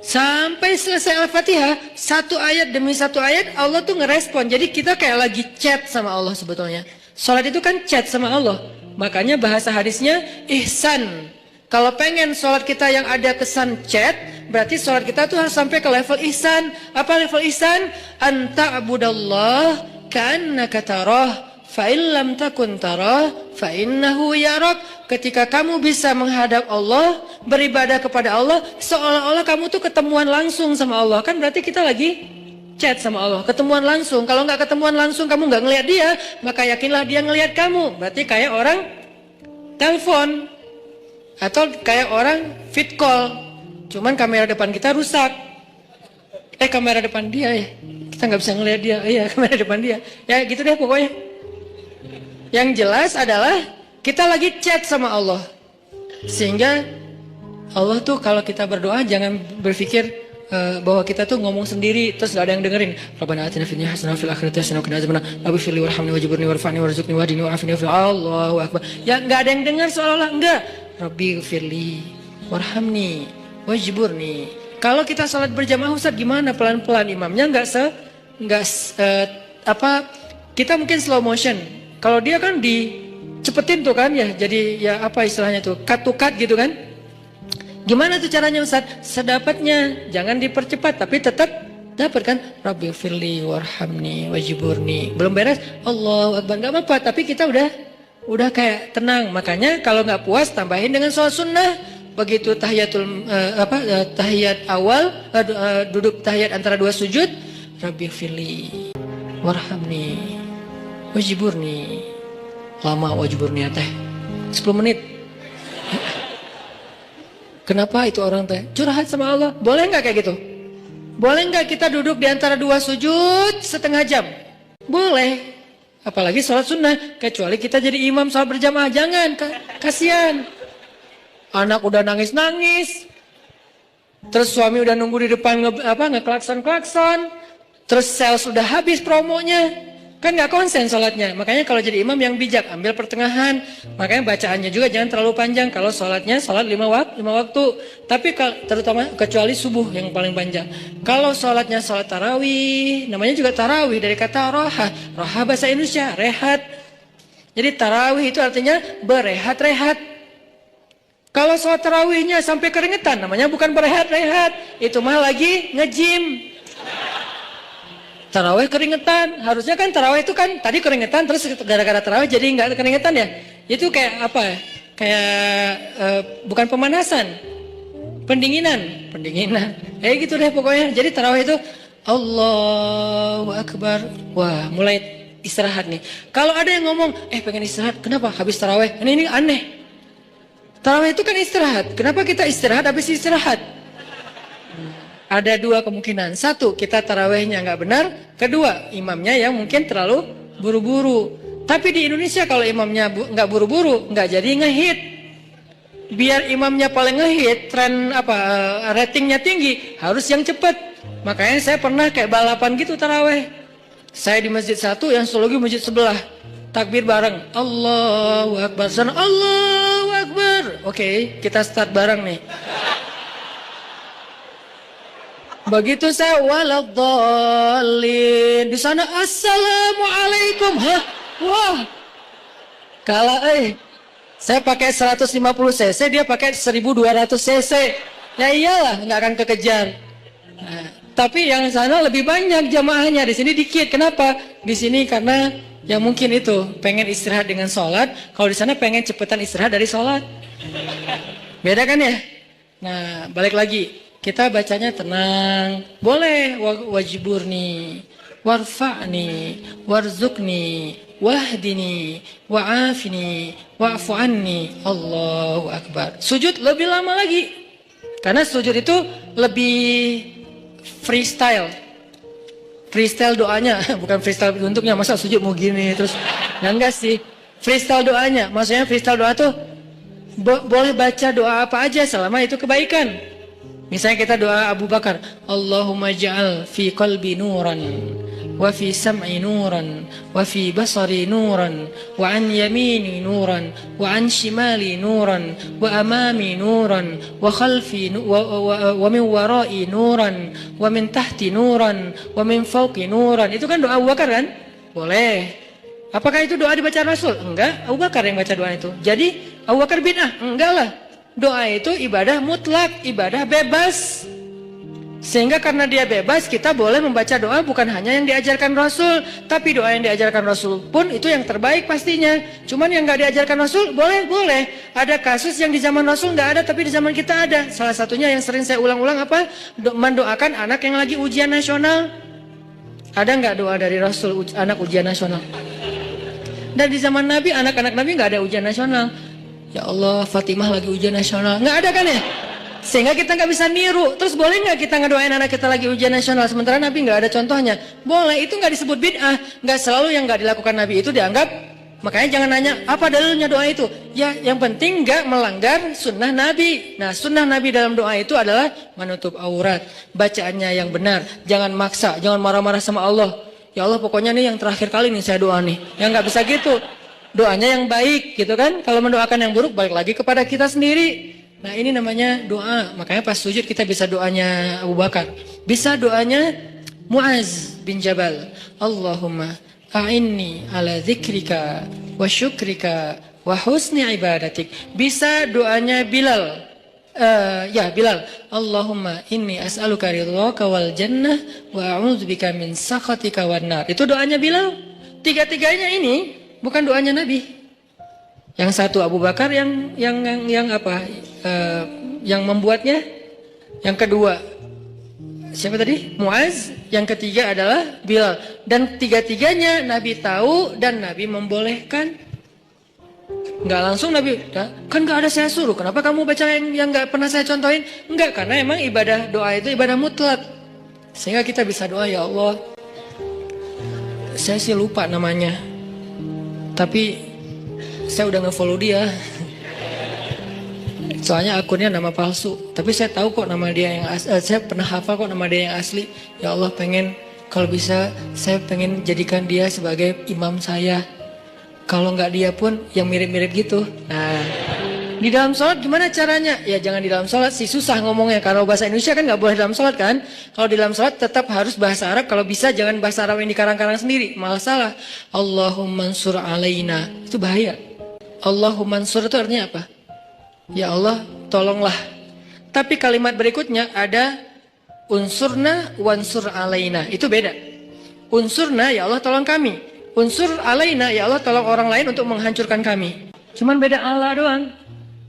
Sampai selesai Al-Fatihah, satu ayat demi satu ayat Allah tuh ngerespon. Jadi kita kayak lagi chat sama Allah sebetulnya. Salat itu kan chat sama Allah. Makanya bahasa hadisnya ihsan. Kalau pengen sholat kita yang ada kesan chat, berarti sholat kita tuh harus sampai ke level ihsan. Apa level ihsan? Anta abudallah ka'annaka tarah, fa'in lam takun tarah, fa'innahu yarak. Ketika kamu bisa menghadap Allah, beribadah kepada Allah, seolah-olah kamu tuh ketemuan langsung sama Allah. Kan berarti kita lagi chat sama Allah, ketemuan langsung. Kalau nggak ketemuan langsung, kamu nggak ngelihat dia, maka yakinlah dia ngelihat kamu. Berarti kayak orang telepon atau kayak orang fit call, cuman kamera depan kita rusak. Kamera depan dia ya, kita nggak bisa ngelihat dia. Iya, kamera depan dia. Ya gitu deh pokoknya. Yang jelas adalah kita lagi chat sama Allah, sehingga Allah tuh kalau kita berdoa jangan berpikir bahwa kita tuh ngomong sendiri terus gak ada yang dengerin. Rabbana atina fid dunya hasanah wa fil akhirati hasanah wa qina adzabannar. Rabbi firli warhamni wajburni warfa'ni warzuqni wahdini wa'afini wa Allahu akbar. Ya enggak ada yang dengar seolah-olah enggak. Rabbi firli warhamni wajburni. Kalau kita salat berjamaah Ustaz gimana? Pelan-pelan imamnya kita mungkin slow motion. Kalau dia kan dicepetin tuh kan ya. Jadi ya apa istilahnya tuh? Cut to cut gitu kan? Gimana tuh caranya Ustaz? Sedapatnya, jangan dipercepat tapi tetap dapat kan? Rabbi firli warhamni wajburni. Belum beres, Allahu akbar, enggak apa-apa, tapi kita udah kayak tenang. Makanya kalau nggak puas tambahin dengan sholat sunnah. Begitu tahiyat awal, duduk tahiyat antara dua sujud, Rabbighfirli warhamni wajiburni. Lama wajiburni teh 10 menit. Kenapa itu orang teh curhat sama Allah? Boleh nggak kayak gitu? Boleh nggak kita duduk di antara dua sujud setengah jam? Boleh. Apalagi sholat sunnah. Kecuali kita jadi imam sholat berjamaah. Jangan, kasihan. Anak udah nangis-nangis. Terus suami udah nunggu di depan ngeklakson-klakson. Terus sales udah habis promonya. Kan gak konsen sholatnya. Makanya kalau jadi imam yang bijak, ambil pertengahan. Makanya bacaannya juga jangan terlalu panjang. Kalau sholatnya sholat 5 waktu. Tapi terutama kecuali subuh yang paling panjang. Kalau sholatnya sholat tarawih, namanya juga tarawih dari kata roha. Roha bahasa Indonesia, rehat. Jadi tarawih itu artinya berehat-rehat. Kalau sholat tarawihnya sampai keringetan, namanya bukan berehat-rehat. Itu mah lagi nge-gym. Tarawih keringetan, harusnya kan tarawih itu kan tadi keringetan terus gara-gara tarawih jadi nggak keringetan ya. Itu kayak apa? Kayak bukan pemanasan, pendinginan. Gitu deh pokoknya. Jadi tarawih itu Allahu Akbar. Wah, mulai istirahat nih. Kalau ada yang ngomong, pengen istirahat, kenapa? Habis tarawih. Ini aneh. Tarawih itu kan istirahat. Kenapa kita istirahat habis istirahat? Ada dua kemungkinan. Satu, kita tarawihnya nggak benar. Kedua, imamnya yang mungkin terlalu buru-buru. Tapi di Indonesia kalau imamnya nggak buru-buru, nggak jadi ngehit. Biar imamnya paling ngehit, ratingnya tinggi, harus yang cepat. Makanya saya pernah kayak balapan gitu tarawih. Saya di masjid satu, yang satu lagi masjid sebelah. Takbir bareng. Allahu Akbar. Sana Allahu Akbar. Oke, kita start bareng nih. Begitu saya waladhdallin, di sana assalamualaikum. Hah? Wah. Kalau saya pakai 150 cc, dia pakai 1200 cc. Ya iyalah, nggak akan kekejar. Nah, tapi yang sana lebih banyak jamaahnya, di sini dikit. Kenapa? Di sini karena ya mungkin itu pengen istirahat dengan sholat. Kalau di sana pengen cepetan istirahat dari sholat. Beda kan ya? Nah, balik lagi. Kita bacanya tenang. Boleh wajiburni, warfa'ni, warzukni, wahdini, wa'afini, wa'fu anni. Allahu Akbar. Sujud lebih lama lagi. Karena sujud itu lebih freestyle. Freestyle doanya, bukan freestyle bentuknya. Masa sujud mau gini terus. Ya enggak sih. Freestyle doanya. Maksudnya freestyle doa tuh boleh baca doa apa aja selama itu kebaikan. Misalnya kita doa Abu Bakar, Allahumma ja'al fi qalbi nuran, wa fi sam'i nuran, wa fi basari nuran, wa an yamini nuran, wa an shimali nuran, wa amami nuran, wa khalfi wa min warai nuran, wa min tahti nuran, wa min fawqi nuran. Itu kan doa Abu Bakar kan? Boleh. Apakah itu doa dibaca Rasul? Enggak, Abu Bakar yang baca doa itu. Jadi Abu Bakar bid'ah? Enggak lah. Doa itu ibadah mutlak, ibadah bebas. Sehingga karena dia bebas, kita boleh membaca doa bukan hanya yang diajarkan Rasul, tapi doa yang diajarkan Rasul pun itu yang terbaik pastinya. Cuman yang nggak diajarkan Rasul, boleh. Ada kasus yang di zaman Rasul nggak ada, tapi di zaman kita ada. Salah satunya yang sering saya ulang-ulang apa? Mendoakan anak yang lagi ujian nasional. Ada nggak doa dari Rasul anak ujian nasional? Dan di zaman Nabi, anak-anak Nabi nggak ada ujian nasional. Ya Allah, Fatimah lagi ujian nasional. Nggak ada kan ya? Sehingga kita nggak bisa niru. Terus boleh nggak kita ngedoain anak kita lagi ujian nasional sementara Nabi nggak ada contohnya? Boleh, itu nggak disebut bid'ah. Nggak selalu yang nggak dilakukan Nabi itu dianggap. Makanya jangan nanya apa dalilnya doa itu. Ya, yang penting nggak melanggar sunnah Nabi. Nah, sunnah Nabi dalam doa itu adalah menutup aurat, bacaannya yang benar, jangan maksa, jangan marah-marah sama Allah. Ya Allah, pokoknya nih yang terakhir kali nih saya doa nih. Ya nggak bisa gitu. Doanya yang baik gitu kan. Kalau mendoakan yang buruk balik lagi kepada kita sendiri. Nah, ini namanya doa. Makanya pas sujud kita bisa doanya Abu Bakar. Bisa doanya Muaz bin Jabal. Allahumma a'inni ala dzikrika wa syukrika wa husni ibadatik. Bisa doanya Bilal. Bilal. Allahumma inni as'aluka ridhaka wal jannah wa a'udzubika min sakhatika wan nar. Itu doanya Bilal. Tiga-tiganya ini bukan doanya Nabi. Yang satu Abu Bakar yang yang membuatnya. Yang kedua siapa tadi? Muaz. Yang ketiga adalah Bilal. Dan tiga-tiganya Nabi tahu dan Nabi membolehkan. Nggak langsung Nabi, kan nggak ada saya suruh. Kenapa kamu baca yang nggak pernah saya contohin? Enggak, karena emang ibadah doa itu ibadah mutlak. Sehingga kita bisa doa, ya Allah, saya sih lupa namanya, tapi saya udah nge-follow dia. Soalnya akunnya nama palsu. Tapi saya tahu kok nama dia yang asli. Saya pernah hafal kok nama dia yang asli. Ya Allah, pengen kalau bisa saya pengen jadikan dia sebagai imam saya. Kalau nggak dia pun yang mirip-mirip gitu. Nah, di dalam sholat gimana caranya? Ya jangan di dalam sholat sih, susah ngomongnya. Kalau bahasa Indonesia kan nggak boleh dalam sholat kan. Kalau di dalam sholat tetap harus bahasa Arab. Kalau bisa jangan bahasa Arab yang dikarang-karang sendiri. Malah salah. Allahumma ansur alaina. Itu bahaya. Allahumma ansur itu artinya apa? Ya Allah, tolonglah. Tapi kalimat berikutnya ada unsurna wansur alaina. Itu beda. Unsurna, ya Allah tolong kami. Unsur alaina, ya Allah tolong orang lain untuk menghancurkan kami. Cuman beda Allah doang.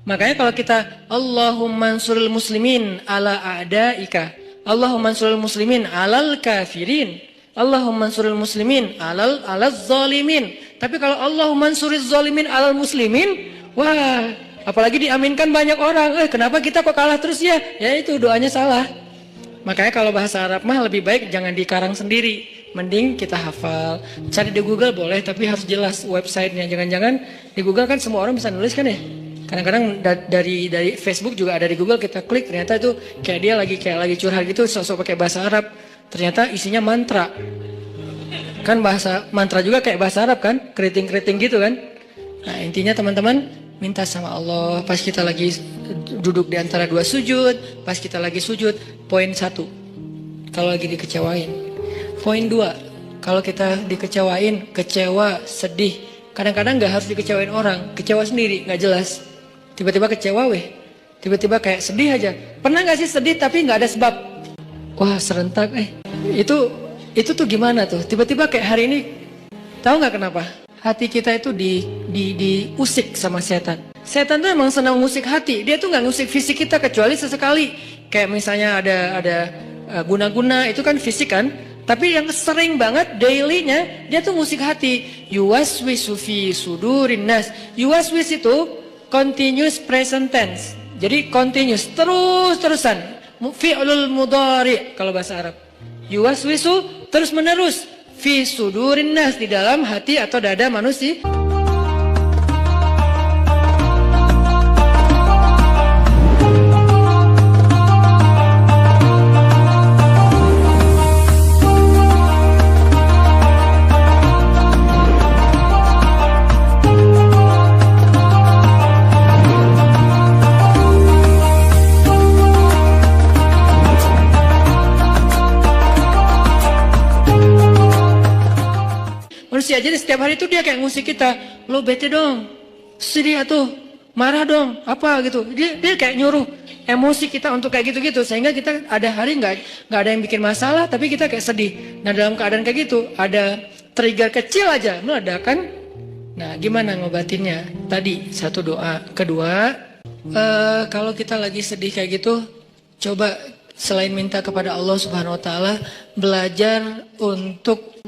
Makanya kalau kita Allahumma ansuril muslimin ala a'daika, Allahumma ansuril muslimin alal kafirin, Allahumma ansuril muslimin alal zalimin. Tapi kalau Allahumma ansuril zalimin alal muslimin, wah, apalagi diaminkan banyak orang. Kenapa kita kok kalah terus ya? Ya itu doanya salah. Makanya kalau bahasa Arab mah lebih baik jangan dikarang sendiri. Mending kita hafal. Cari di Google boleh, tapi harus jelas websitenya. Jangan-jangan di Google kan semua orang bisa nulis kan ya. Kadang-kadang dari Facebook juga ada di Google, kita klik ternyata itu kayak dia lagi curhat gitu, sosok pakai bahasa Arab. Ternyata isinya mantra. Kan bahasa mantra juga kayak bahasa Arab kan, keriting-keriting gitu kan. Nah intinya teman-teman, minta sama Allah pas kita lagi duduk di antara dua sujud, pas kita lagi sujud. Poin 1, kalau lagi dikecewain. Poin 2, kalau kita dikecewain, kecewa, sedih. Kadang-kadang gak harus dikecewain orang, kecewa sendiri, gak jelas. Tiba-tiba kecewa weh, tiba-tiba kayak sedih aja. Pernah gak sih sedih tapi gak ada sebab? Wah serentak Itu tuh gimana tuh? Tiba-tiba kayak hari ini, tahu gak kenapa? Hati kita itu diusik sama setan. Setan tuh emang senang musik hati. Dia tuh gak ngusik fisik kita kecuali sesekali. Kayak misalnya ada guna-guna, itu kan fisik kan. Tapi yang sering banget daily-nya dia tuh musik hati. Yuwaswisu fi sudurin nas. Yuwaswis itu continuous present tense. Jadi continuous, terus-terusan. Fi'lul mudhari kalau bahasa Arab. Yuwaswisu terus menerus fi sudurin nas, di dalam hati atau dada manusia. Manusia jadi setiap hari itu dia kayak musik kita. Lo bete dong, sedih atuh, marah dong, apa gitu. Dia kayak nyuruh emosi kita untuk kayak gitu-gitu. Sehingga kita ada hari nggak ada yang bikin masalah, tapi kita kayak sedih. Nah dalam keadaan kayak gitu, ada trigger kecil aja meledak kan. Nah gimana ngobatinnya? Tadi satu doa. Kedua, kalau kita lagi sedih kayak gitu, coba selain minta kepada Allah Subhanahu Wa Taala, belajar untuk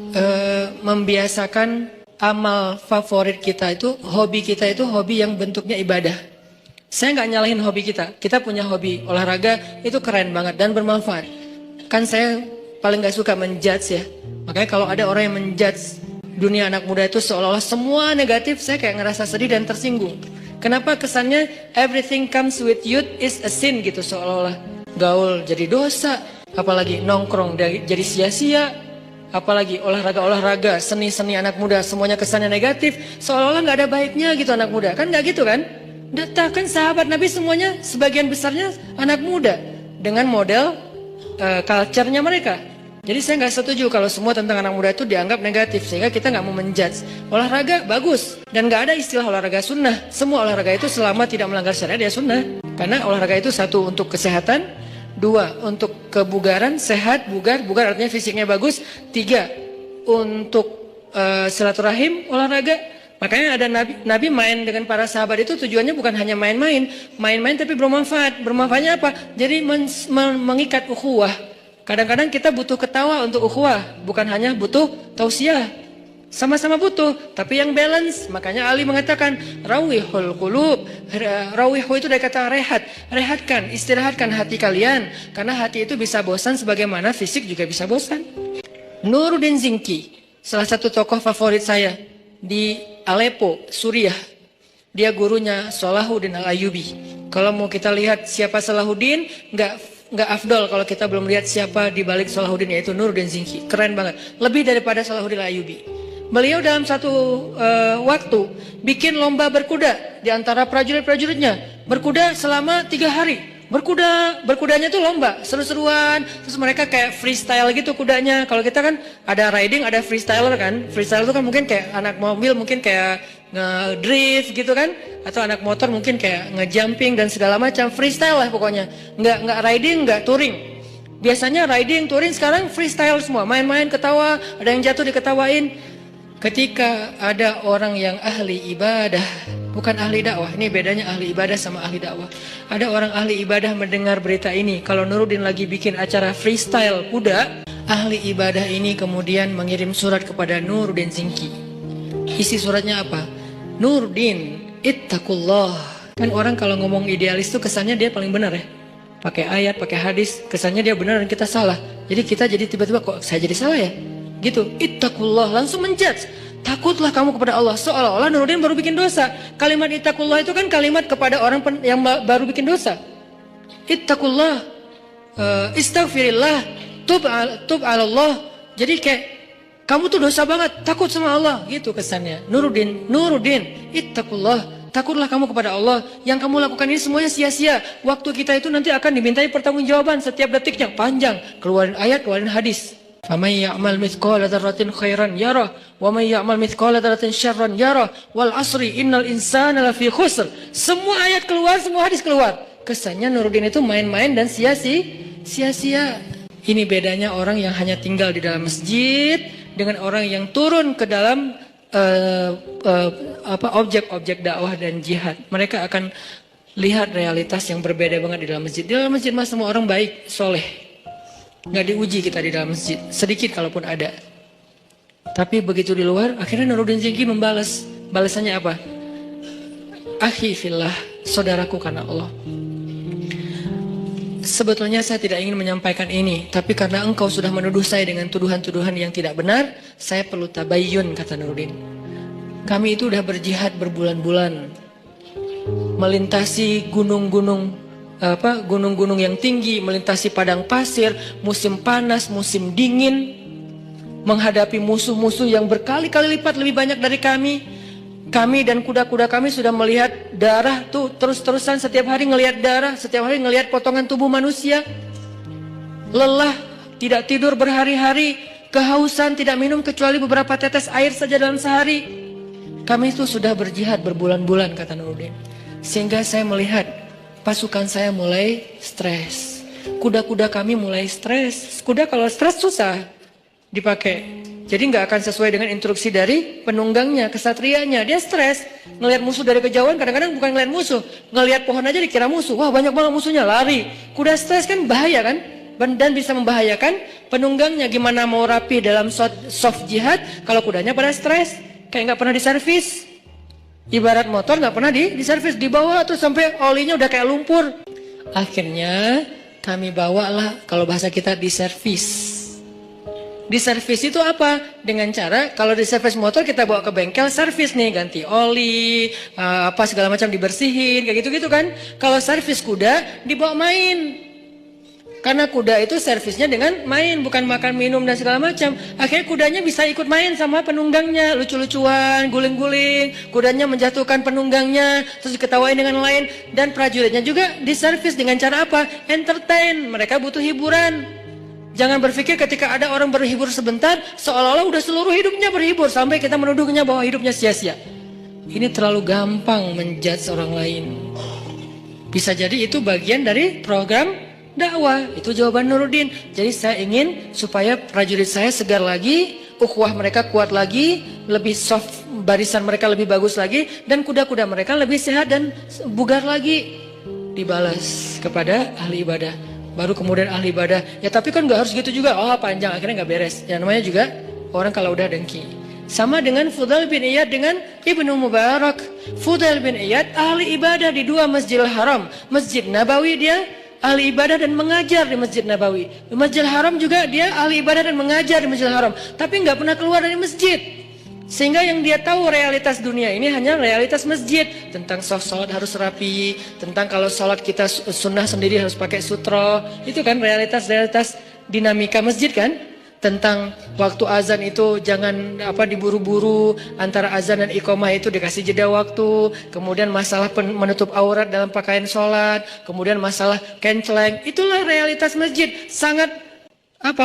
membiasakan amal favorit kita itu, hobi kita itu hobi yang bentuknya ibadah. Saya nggak nyalahin hobi kita. Kita punya hobi olahraga itu keren banget dan bermanfaat. Kan saya paling nggak suka menjudge ya. Makanya kalau ada orang yang menjudge dunia anak muda itu seolah-olah semua negatif, saya kayak ngerasa sedih dan tersinggung. Kenapa kesannya everything comes with youth is a sin gitu, seolah-olah gaul jadi dosa, apalagi nongkrong jadi sia-sia, apalagi olahraga, seni-seni anak muda semuanya kesannya negatif, seolah-olah nggak ada baiknya gitu anak muda. Kan nggak gitu kan? Kan sahabat Nabi semuanya sebagian besarnya anak muda dengan model culture-nya mereka. Jadi saya nggak setuju kalau semua tentang anak muda itu dianggap negatif, sehingga kita nggak mau menjudge. Olahraga bagus dan nggak ada istilah olahraga sunnah. Semua olahraga itu selama tidak melanggar syariat dia sunnah. Karena olahraga itu satu untuk kesehatan, dua untuk kebugaran, sehat, bugar artinya fisiknya bagus, tiga untuk silaturahim olahraga. Makanya ada Nabi main dengan para sahabat itu tujuannya bukan hanya main-main tapi bermanfaat. Bermanfaatnya apa? Jadi mengikat ukhuwah. Kadang-kadang kita butuh ketawa untuk ukhuwah, bukan hanya butuh tausiah. Sama-sama butuh, tapi yang balance. Makanya Ali mengatakan rawihul qulub. Rawihu itu dari kata rehat. Rehatkan, istirahatkan hati kalian, karena hati itu bisa bosan sebagaimana fisik juga bisa bosan. Nuruddin Zinki, salah satu tokoh favorit saya di Aleppo, Suriah. Dia gurunya Salahuddin Al-Ayyubi. Kalau mau kita lihat siapa Salahuddin, nggak afdol kalau kita belum lihat siapa di balik Salahuddin, yaitu Nuruddin Zinki. Keren banget, lebih daripada Salahuddin Al-Ayyubi. Beliau dalam satu waktu bikin lomba berkuda di antara prajurit-prajuritnya. Berkuda selama 3 hari. Berkudanya tuh lomba, seru-seruan. Terus mereka kayak freestyle gitu kudanya. Kalau kita kan ada riding, ada freestyler kan. Freestyle itu kan mungkin kayak anak mobil mungkin kayak nge-drift gitu kan. Atau anak motor mungkin kayak nge-jumping dan segala macam. Freestyle lah pokoknya. Nggak riding, nggak touring. Biasanya riding, touring, sekarang freestyle semua. Main-main, ketawa, ada yang jatuh diketawain. Ketika ada orang yang ahli ibadah, bukan ahli dakwah, ini bedanya ahli ibadah sama ahli dakwah. Ada orang ahli ibadah mendengar berita ini, kalau Nuruddin lagi bikin acara freestyle kuda, ahli ibadah ini kemudian mengirim surat kepada Nuruddin Zinki. Isi suratnya apa? Nuruddin, ittaqullah. Kan orang kalau ngomong idealis tuh kesannya dia paling benar ya. Pakai ayat, pakai hadis, kesannya dia benar dan kita salah. Jadi kita jadi tiba-tiba kok saya jadi salah ya? Gitu, ittaqullah, langsung menjudge. Takutlah kamu kepada Allah. Seolah-olah Nuruddin baru bikin dosa. Kalimat ittaqullah itu kan kalimat kepada orang yang baru bikin dosa. Ittaqullah, istaghfirillah, tub ala Allah. Jadi kayak kamu tuh dosa banget, takut sama Allah, gitu kesannya. Nuruddin, ittaqullah, takutlah kamu kepada Allah. Yang kamu lakukan ini semuanya sia-sia. Waktu kita itu nanti akan dimintai pertanggungjawaban setiap detiknya, panjang. Keluarin ayat, keluarin hadis. فَمَنْ يَعْمَلْ مِثْقَالَ ذَرَّةٍ خَيْرًا يَرَهُ وَمَنْ يَعْمَلْ مِثْقَالَ ذَرَّةٍ شَرًّا يَرَهُ وَالْعَصْرِ إِنَّ الْإِنسَانَ لَفِي خُسْرٍ. Semua ayat keluar, semua hadis keluar. Kesannya Nuruddin itu main-main dan sia-sia. Ini bedanya orang yang hanya tinggal di dalam masjid dengan orang yang turun ke dalam objek-objek dakwah dan jihad. Mereka akan lihat realitas yang berbeda banget di dalam masjid. Di dalam masjid mah semua orang baik, soleh. Nggak diuji kita di dalam masjid, sedikit kalaupun ada. Tapi begitu di luar, akhirnya Nuruddin Zinki membalas. Balasannya apa? Akhi fillah, saudaraku karena Allah. Sebetulnya saya tidak ingin menyampaikan ini, tapi karena engkau sudah menuduh saya dengan tuduhan-tuduhan yang tidak benar, saya perlu tabayyun, kata Nuruddin. Kami itu udah berjihad berbulan-bulan, melintasi gunung-gunung yang tinggi, melintasi padang pasir, musim panas, musim dingin, menghadapi musuh-musuh yang berkali-kali lipat lebih banyak dari kami. Kami dan kuda-kuda kami sudah melihat darah tuh terus-terusan, setiap hari ngelihat darah, setiap hari ngelihat potongan tubuh manusia. Lelah, tidak tidur berhari-hari, kehausan, tidak minum kecuali beberapa tetes air saja dalam sehari. Kami itu sudah berjihad berbulan-bulan, kata Nuruddin. Sehingga saya melihat pasukan saya mulai stres. Kuda-kuda kami mulai stres. Kuda kalau stres susah dipakai. Jadi nggak akan sesuai dengan instruksi dari penunggangnya, kesatrianya. Dia stres. Ngelihat musuh dari kejauhan, kadang-kadang bukan ngelihat musuh. Ngelihat pohon aja dikira musuh. Wah, banyak banget musuhnya, lari. Kuda stres kan bahaya kan? Dan bisa membahayakan penunggangnya. Gimana mau rapi dalam soft jihad kalau kudanya pada stres? Kayak nggak pernah diservis. Ibarat motor nggak pernah diservis, dibawa terus sampai olinya udah kayak lumpur. Akhirnya kami bawalah, kalau bahasa kita, diservis. Diservis itu apa? Dengan cara kalau diservis motor kita bawa ke bengkel servis nih, ganti oli, apa segala macam dibersihin, kayak gitu-gitu kan. Kalau servis kuda dibawa main. Karena kuda itu servisnya dengan main, bukan makan, minum, dan segala macam. Akhirnya kudanya bisa ikut main sama penunggangnya, lucu-lucuan, guling-guling. Kudanya menjatuhkan penunggangnya, terus diketawain dengan lain. Dan prajuritnya juga diservis dengan cara apa? Entertain, mereka butuh hiburan. Jangan berpikir ketika ada orang berhibur sebentar, seolah-olah udah seluruh hidupnya berhibur, sampai kita menuduhnya bahwa hidupnya sia-sia. Ini terlalu gampang menjudge orang lain. Bisa jadi itu bagian dari program dakwah. Itu jawaban Nuruddin. Jadi saya ingin supaya prajurit saya segar lagi, ukhuwah mereka kuat lagi, lebih soft, barisan mereka lebih bagus lagi, dan kuda-kuda mereka lebih sehat dan bugar lagi. Dibalas kepada ahli ibadah, baru kemudian ahli ibadah. Ya tapi kan nggak harus gitu juga. Oh panjang, akhirnya nggak beres. Ya namanya juga orang kalau udah dengki. Sama dengan Fudail bin Iyad dengan Ibnu Mubarak. Fudail bin Iyad ahli ibadah di dua Masjidil Haram. Masjid Nabawi dia ahli ibadah dan mengajar di Masjid Nabawi. Di Masjidil Haram juga dia ahli ibadah dan mengajar di Masjidil Haram. Tapi nggak pernah keluar dari masjid. Sehingga yang dia tahu realitas dunia ini hanya realitas masjid. Tentang sholat harus rapi. Tentang kalau sholat kita sunnah sendiri harus pakai sutro. Itu kan realitas dinamika masjid kan. Tentang waktu azan itu jangan diburu-buru. Antara azan dan iqomah itu dikasih jeda waktu. Kemudian masalah menutup aurat dalam pakaian sholat. Kemudian masalah kenceleng. Itulah realitas masjid. Sangat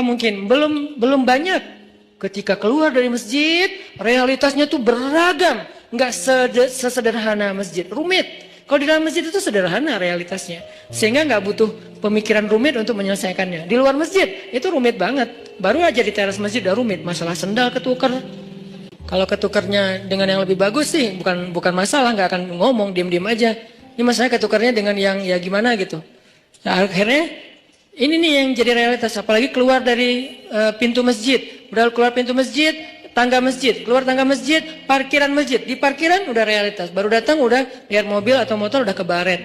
mungkin belum banyak. Ketika keluar dari masjid, realitasnya tuh beragam. Nggak sesederhana masjid, rumit. Kalau di dalam masjid itu sederhana realitasnya. Sehingga nggak butuh pemikiran rumit untuk menyelesaikannya. Di luar masjid, itu rumit banget. Baru aja di teras masjid udah rumit. Masalah sendal ketukar. Kalau ketukarnya dengan yang lebih bagus sih, bukan masalah, nggak akan ngomong, diem-diem aja. Ini masalahnya ketukarnya dengan yang ya gimana gitu. Nah, akhirnya ini nih yang jadi realitas, apalagi keluar dari pintu masjid. Udah keluar pintu masjid, tangga masjid, keluar tangga masjid, parkiran masjid. Di parkiran udah realitas, baru datang udah lihat mobil atau motor udah kebaret.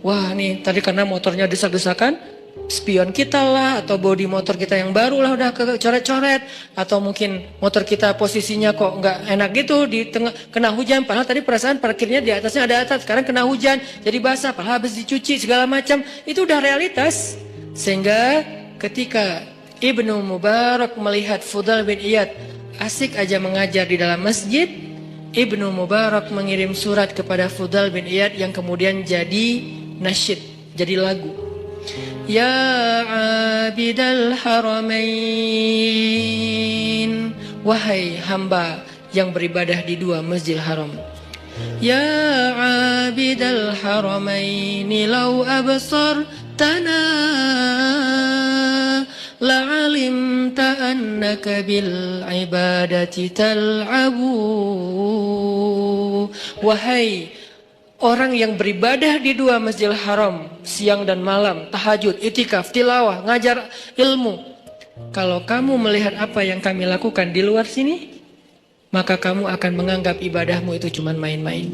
Wah nih tadi karena motornya desak-desakan, spion kita lah, atau bodi motor kita yang baru lah udah kecoret-coret. Atau mungkin motor kita posisinya kok nggak enak gitu, di tengah kena hujan. Padahal tadi perasaan parkirnya di atasnya ada atap, sekarang kena hujan, jadi basah, padahal habis dicuci segala macam. Itu udah realitas. Sehingga ketika Ibnu Mubarak melihat Fudail bin Iyad asik aja mengajar di dalam masjid, Ibnu Mubarak mengirim surat kepada Fudail bin Iyad yang kemudian jadi nasyid, jadi lagu. Ya abidal haramain, wahai hamba yang beribadah di dua Masjidil Haram. Ya abidal haramain, law absartana la'alimta annaka bil ibadati tal'abu. Wahai orang yang beribadah di dua Masjidil Haram siang dan malam, tahajud, itikaf, tilawah, ngajar ilmu. Kalau kamu melihat apa yang kami lakukan di luar sini, maka kamu akan menganggap ibadahmu itu cuma main-main.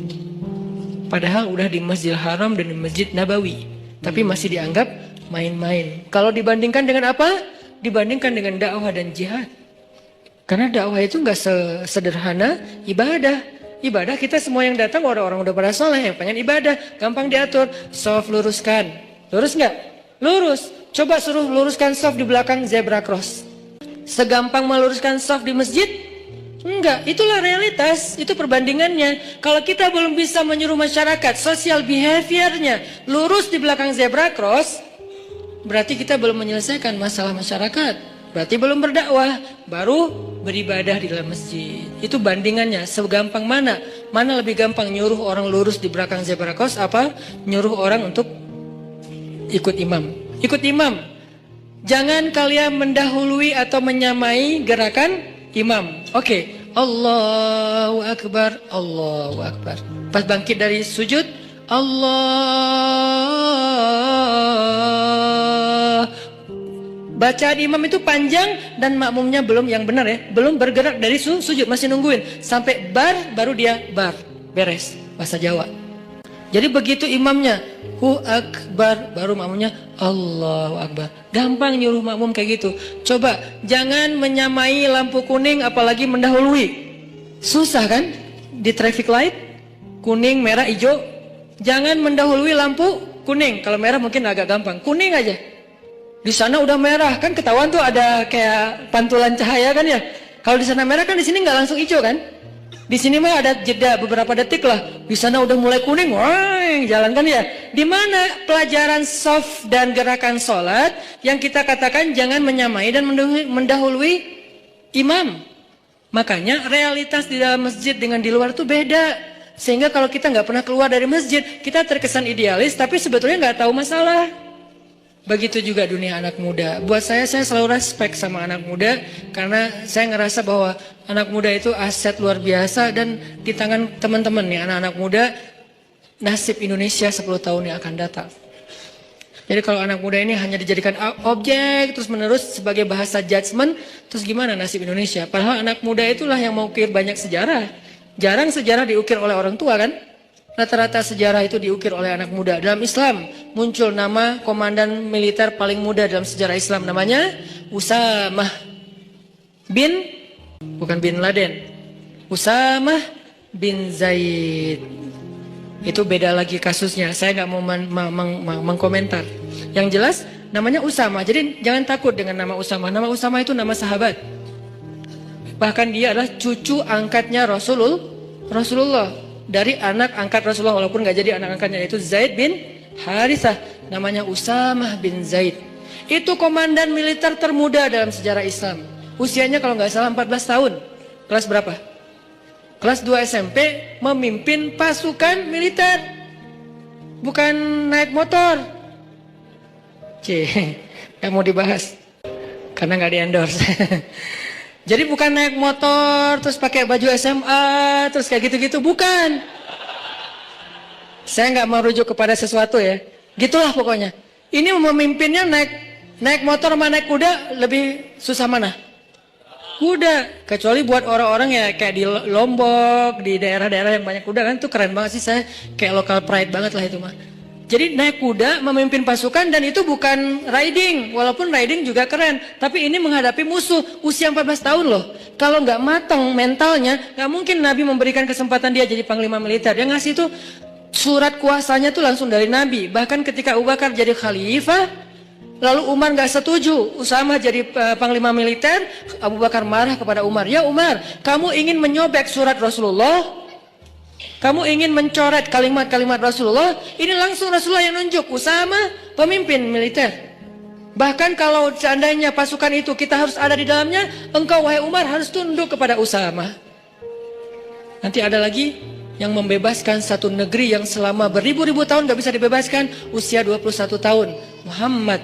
Padahal udah di Masjidil Haram dan di Masjid Nabawi, tapi masih dianggap main-main. Kalau dibandingkan dengan apa? Dibandingkan dengan dakwah dan jihad. Karena dakwah itu nggak sederhana ibadah. Ibadah kita semua yang datang orang-orang udah pada soleh, yang pengen ibadah, gampang diatur. Shaf luruskan, lurus nggak? Lurus. Coba suruh luruskan shaf di belakang zebra cross. Segampang meluruskan shaf di masjid? Enggak, itulah realitas, itu perbandingannya. Kalau kita belum bisa menyuruh masyarakat, social behaviornya lurus di belakang zebra cross, berarti kita belum menyelesaikan masalah masyarakat. Berarti belum berdakwah, baru beribadah di dalam masjid. Itu bandingannya, segampang mana? Mana lebih gampang nyuruh orang lurus di belakang zebra cross, apa nyuruh orang untuk ikut imam? Ikut imam. Jangan kalian mendahului atau menyamai gerakan imam. Oke. Allahu Akbar, Allahu Akbar. Pas bangkit dari sujud, Allah. Bacaan imam itu panjang dan makmumnya belum yang benar ya, belum bergerak dari sujud, masih nungguin sampai bar baru dia bar, beres bahasa Jawa. Jadi begitu imamnya Hu Akbar, baru makmumnya Allahu Akbar. Gampang nyuruh makmum kayak gitu. Coba jangan menyamai lampu kuning apalagi mendahului. Susah kan? Di traffic light kuning, merah, hijau. Jangan mendahului lampu kuning. Kalau merah mungkin agak gampang. Kuning aja. Di sana udah merah, kan ketahuan tuh ada kayak pantulan cahaya kan ya. Kalau di sana merah kan di sini nggak langsung hijau kan. Di sini mah ada jeda beberapa detik lah. Di sana udah mulai kuning, wah jalan kan ya. Di mana pelajaran shaf dan gerakan sholat yang kita katakan jangan menyamai dan mendahului imam. Makanya realitas di dalam masjid dengan di luar tuh beda. Sehingga kalau kita nggak pernah keluar dari masjid, kita terkesan idealis, tapi sebetulnya nggak tahu masalah. Begitu juga dunia anak muda. Buat saya selalu respect sama anak muda karena saya ngerasa bahwa anak muda itu aset luar biasa dan di tangan teman-teman nih anak-anak muda nasib Indonesia 10 tahun yang akan datang. Jadi kalau anak muda ini hanya dijadikan objek terus menerus sebagai bahasa judgement, terus gimana nasib Indonesia? Padahal anak muda itulah yang mengukir banyak sejarah. Jarang sejarah diukir oleh orang tua kan? Rata-rata sejarah itu diukir oleh anak muda. Dalam Islam muncul nama komandan militer paling muda dalam sejarah Islam, namanya Usamah bukan bin Laden, Usamah bin Zaid. Itu beda lagi kasusnya, saya nggak mau mengkomentar. Yang jelas namanya Usamah, jadi jangan takut dengan nama Usamah. Nama Usamah itu nama sahabat. Bahkan dia adalah cucu angkatnya Rasulullah. Dari anak angkat Rasulullah, walaupun nggak jadi anak angkatnya, itu Zaid bin Harithah. Namanya Usamah bin Zaid. Itu komandan militer termuda dalam sejarah Islam. Usianya kalau nggak salah 14 tahun. Kelas berapa? Kelas 2 SMP, memimpin pasukan militer. Bukan naik motor. Gak mau dibahas. Karena gak di-endorse. Jadi bukan naik motor, terus pakai baju SMA, terus kayak gitu-gitu. Bukan. Saya gak merujuk kepada sesuatu ya. Gitulah pokoknya. Ini memimpinnya naik motor sama naik kuda, lebih susah mana? Kuda, kecuali buat orang-orang ya kayak di Lombok, di daerah-daerah yang banyak kuda kan, itu keren banget sih, saya kayak local pride banget lah itu mah. Jadi naik kuda, memimpin pasukan, dan itu bukan riding, walaupun riding juga keren, tapi ini menghadapi musuh usia 14 tahun loh. Kalau nggak matang mentalnya, nggak mungkin Nabi memberikan kesempatan dia jadi panglima militer. Dia ngasih tuh surat kuasanya tuh langsung dari Nabi. Bahkan ketika Abu Bakar jadi khalifah, lalu Umar gak setuju Usamah jadi panglima militer, Abu Bakar marah kepada Umar. Ya Umar, kamu ingin menyobek surat Rasulullah? Kamu ingin mencoret kalimat-kalimat Rasulullah? Ini langsung Rasulullah yang nunjuk Usamah pemimpin militer. Bahkan kalau seandainya pasukan itu kita harus ada di dalamnya, engkau wahai Umar harus tunduk kepada Usamah. Nanti ada lagi yang membebaskan satu negeri yang selama beribu-ribu tahun gak bisa dibebaskan, usia 21 tahun. Muhammad,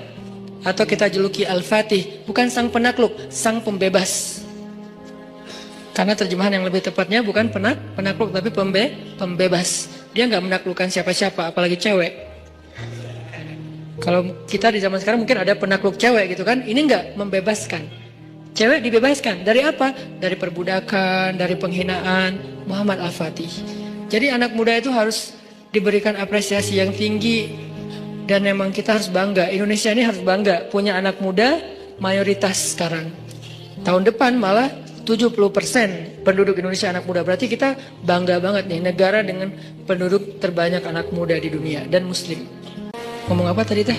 atau kita juluki Al-Fatih, bukan sang penakluk, sang pembebas. Karena terjemahan yang lebih tepatnya bukan penakluk, tapi pembebas. Dia nggak menaklukkan siapa-siapa, apalagi cewek. Kalau kita di zaman sekarang mungkin ada penakluk cewek gitu kan, ini nggak membebaskan. Cewek dibebaskan dari apa? Dari perbudakan, dari penghinaan. Muhammad Al-Fatih. Jadi anak muda itu harus diberikan apresiasi yang tinggi. Dan memang kita harus bangga, Indonesia ini harus bangga punya anak muda mayoritas sekarang. Tahun depan malah 70% penduduk Indonesia anak muda. Berarti kita bangga banget nih, negara dengan penduduk terbanyak anak muda di dunia dan muslim. Ngomong apa tadi teh?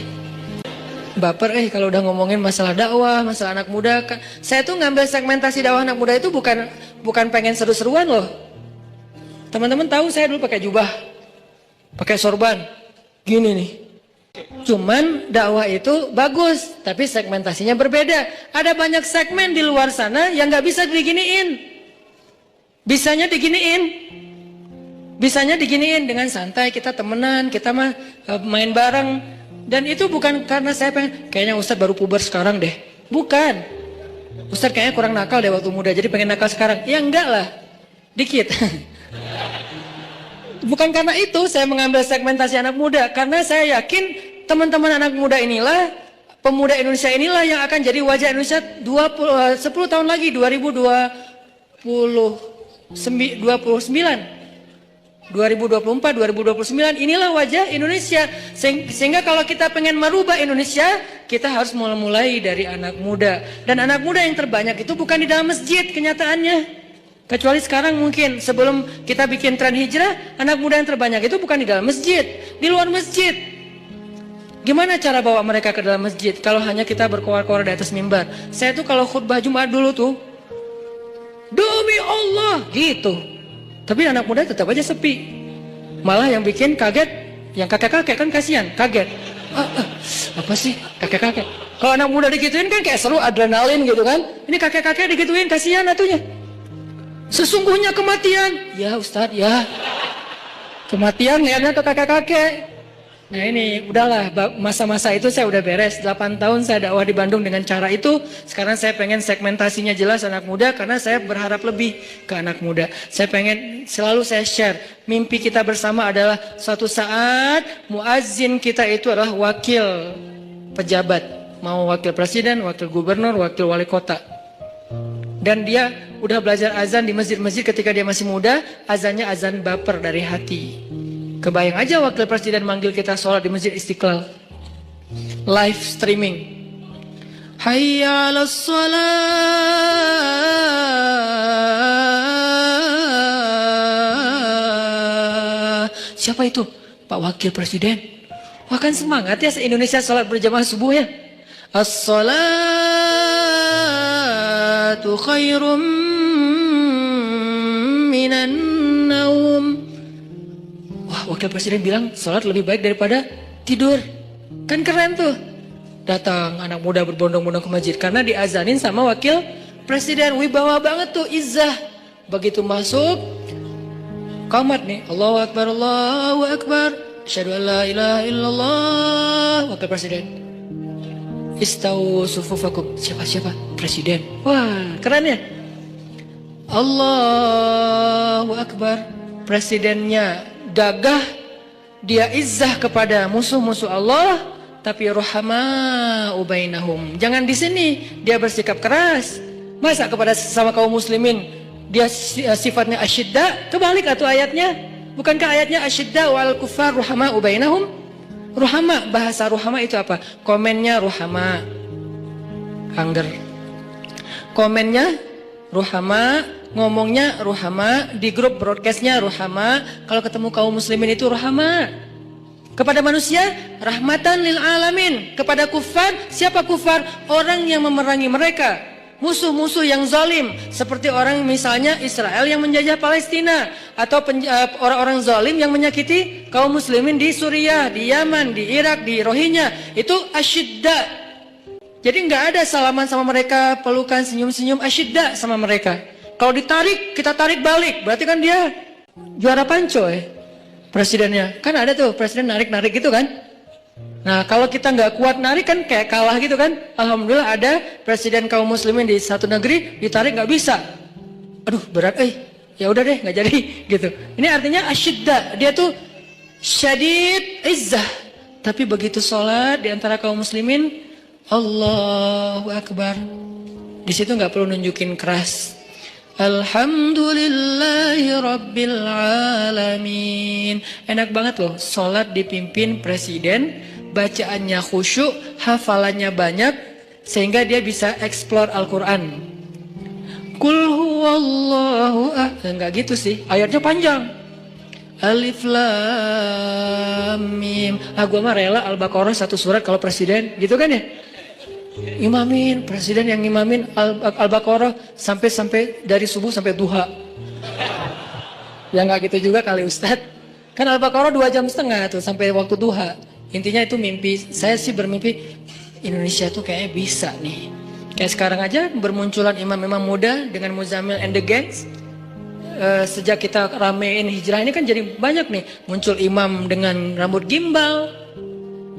Baper kalau udah ngomongin masalah dakwah, masalah anak muda. Saya tuh ngambil segmentasi dakwah anak muda itu bukan pengen seru-seruan loh. Teman-teman tahu saya dulu pakai jubah, pakai sorban, gini nih. Cuman dakwah itu bagus, tapi segmentasinya berbeda. Ada banyak segmen di luar sana yang nggak bisa diginiin. Bisanya diginiin dengan santai, kita temenan, kita mah main bareng. Dan itu bukan karena saya pengen, kayaknya Ustadz baru puber sekarang deh. Bukan. Ustadz kayaknya kurang nakal deh waktu muda, jadi pengen nakal sekarang. Ya enggak lah, dikit. Bukan karena itu saya mengambil segmentasi anak muda, karena saya yakin teman-teman anak muda inilah, pemuda Indonesia inilah yang akan jadi wajah Indonesia 10 tahun lagi, 2024, 2029, inilah wajah Indonesia. Sehingga kalau kita pengen merubah Indonesia, kita harus mulai dari anak muda. Dan anak muda yang terbanyak itu bukan di dalam masjid kenyataannya. Kecuali sekarang mungkin, sebelum kita bikin tren hijrah, anak muda yang terbanyak itu bukan di dalam masjid, di luar masjid. Gimana cara bawa mereka ke dalam masjid kalau hanya kita berkoar-koar di atas mimbar? Saya tuh kalau khutbah Jumat dulu tuh, demi Allah gitu. Tapi anak muda tetap aja sepi. Malah yang bikin kaget, yang kakek-kakek kan kasihan, kaget. Apa sih kakek-kakek? Kalau anak muda digituin kan kayak seru, adrenalin gitu kan. Ini kakek-kakek digituin, kasihan atunya. Sesungguhnya kematian, ya Ustadz ya. Kematian lihatnya ke kakek-kakek. Nah ini udahlah, masa-masa itu saya udah beres. 8 tahun saya dakwah di Bandung dengan cara itu. Sekarang saya pengen segmentasinya jelas anak muda, karena saya berharap lebih ke anak muda. Saya pengen selalu saya share, mimpi kita bersama adalah suatu saat muazzin kita itu adalah wakil pejabat, mau wakil presiden, wakil gubernur, wakil wali kota. Dan dia udah belajar azan di masjid-masjid ketika dia masih muda, azannya azan baper dari hati. Kebayang aja wakil presiden manggil kita sholat di Masjid Istiqlal, live streaming. Hayya 'alas shalah. Siapa itu? Pak Wakil Presiden. Wah kan semangat ya se-Indonesia sholat berjamaah subuh ya. As-salatu khairum minan naum. Wah, Wakil Presiden bilang sholat lebih baik daripada tidur. Kan keren tuh. Datang anak muda berbondong-bondong ke masjid karena diazanin sama Wakil Presiden. Wibawa banget tuh, izzah. Begitu masuk, qamat nih, Allahu Akbar, Allahu Akbar, asyhadu an la ilaha illallah. Wakil Presiden, istau sufufakum. Siapa? Presiden. Wah, keren ya. Allahu Akbar. Presidennya gagah, dia izzah kepada musuh-musuh Allah, tapi ruhama ubainahum. Jangan di sini dia bersikap keras. Masa kepada sesama kaum muslimin dia sifatnya asyidda? Kebalik atau ayatnya? Bukankah ayatnya asyidda wal kufar ruhama ubainahum? Ruhama, bahasa ruhama itu apa? Komennya ruhama, angger. Komennya ruhama, ngomongnya ruhama, di grup broadcastnya ruhama, kalau ketemu kaum muslimin itu ruhama. Kepada manusia rahmatan lil alamin, kepada kufar, siapa kufar? Orang yang memerangi mereka, musuh-musuh yang zalim, seperti orang misalnya Israel yang menjajah Palestina, atau orang-orang zalim yang menyakiti kaum muslimin di Suriah, di Yaman, di Irak, di Rohingya. Itu asyidda. Jadi nggak ada salaman sama mereka, pelukan, senyum-senyum, asyidda sama mereka. Kalau ditarik, kita tarik balik. Berarti kan dia juara panco ya, presidennya. Kan ada tuh presiden narik-narik gitu kan. Nah kalau kita nggak kuat narik kan kayak kalah gitu kan. Alhamdulillah ada presiden kaum muslimin di satu negeri, ditarik nggak bisa. Aduh berat, ya udah deh nggak jadi gitu. Ini artinya asyidda. Dia tuh syadid izzah. Tapi begitu sholat di antara kaum muslimin, Allahu Akbar. Di situ nggak perlu nunjukin keras. Alhamdulillahi Rabbil Alamin. Enak banget loh, sholat dipimpin presiden, bacaannya khusyuk, hafalannya banyak, sehingga dia bisa explore Al-Quran. Qul huwallahu ahad. Enggak gitu sih, ayatnya panjang. Alif Lam Mim. Gua mah rela Al-Baqarah satu surat kalau presiden, gitu kan ya? Imamin, presiden yang imamin Al-Baqarah sampai dari subuh sampai duha. Ya nggak gitu juga kali Ustadz. Kan Al-Baqarah 2,5 jam tuh sampai waktu duha. Intinya itu mimpi. Saya sih bermimpi Indonesia tuh kayaknya bisa nih. Kayak sekarang aja bermunculan imam-imam muda dengan Muzammil and the Gangs. Sejak kita ramein hijrah ini kan jadi banyak nih. Muncul imam dengan rambut gimbal.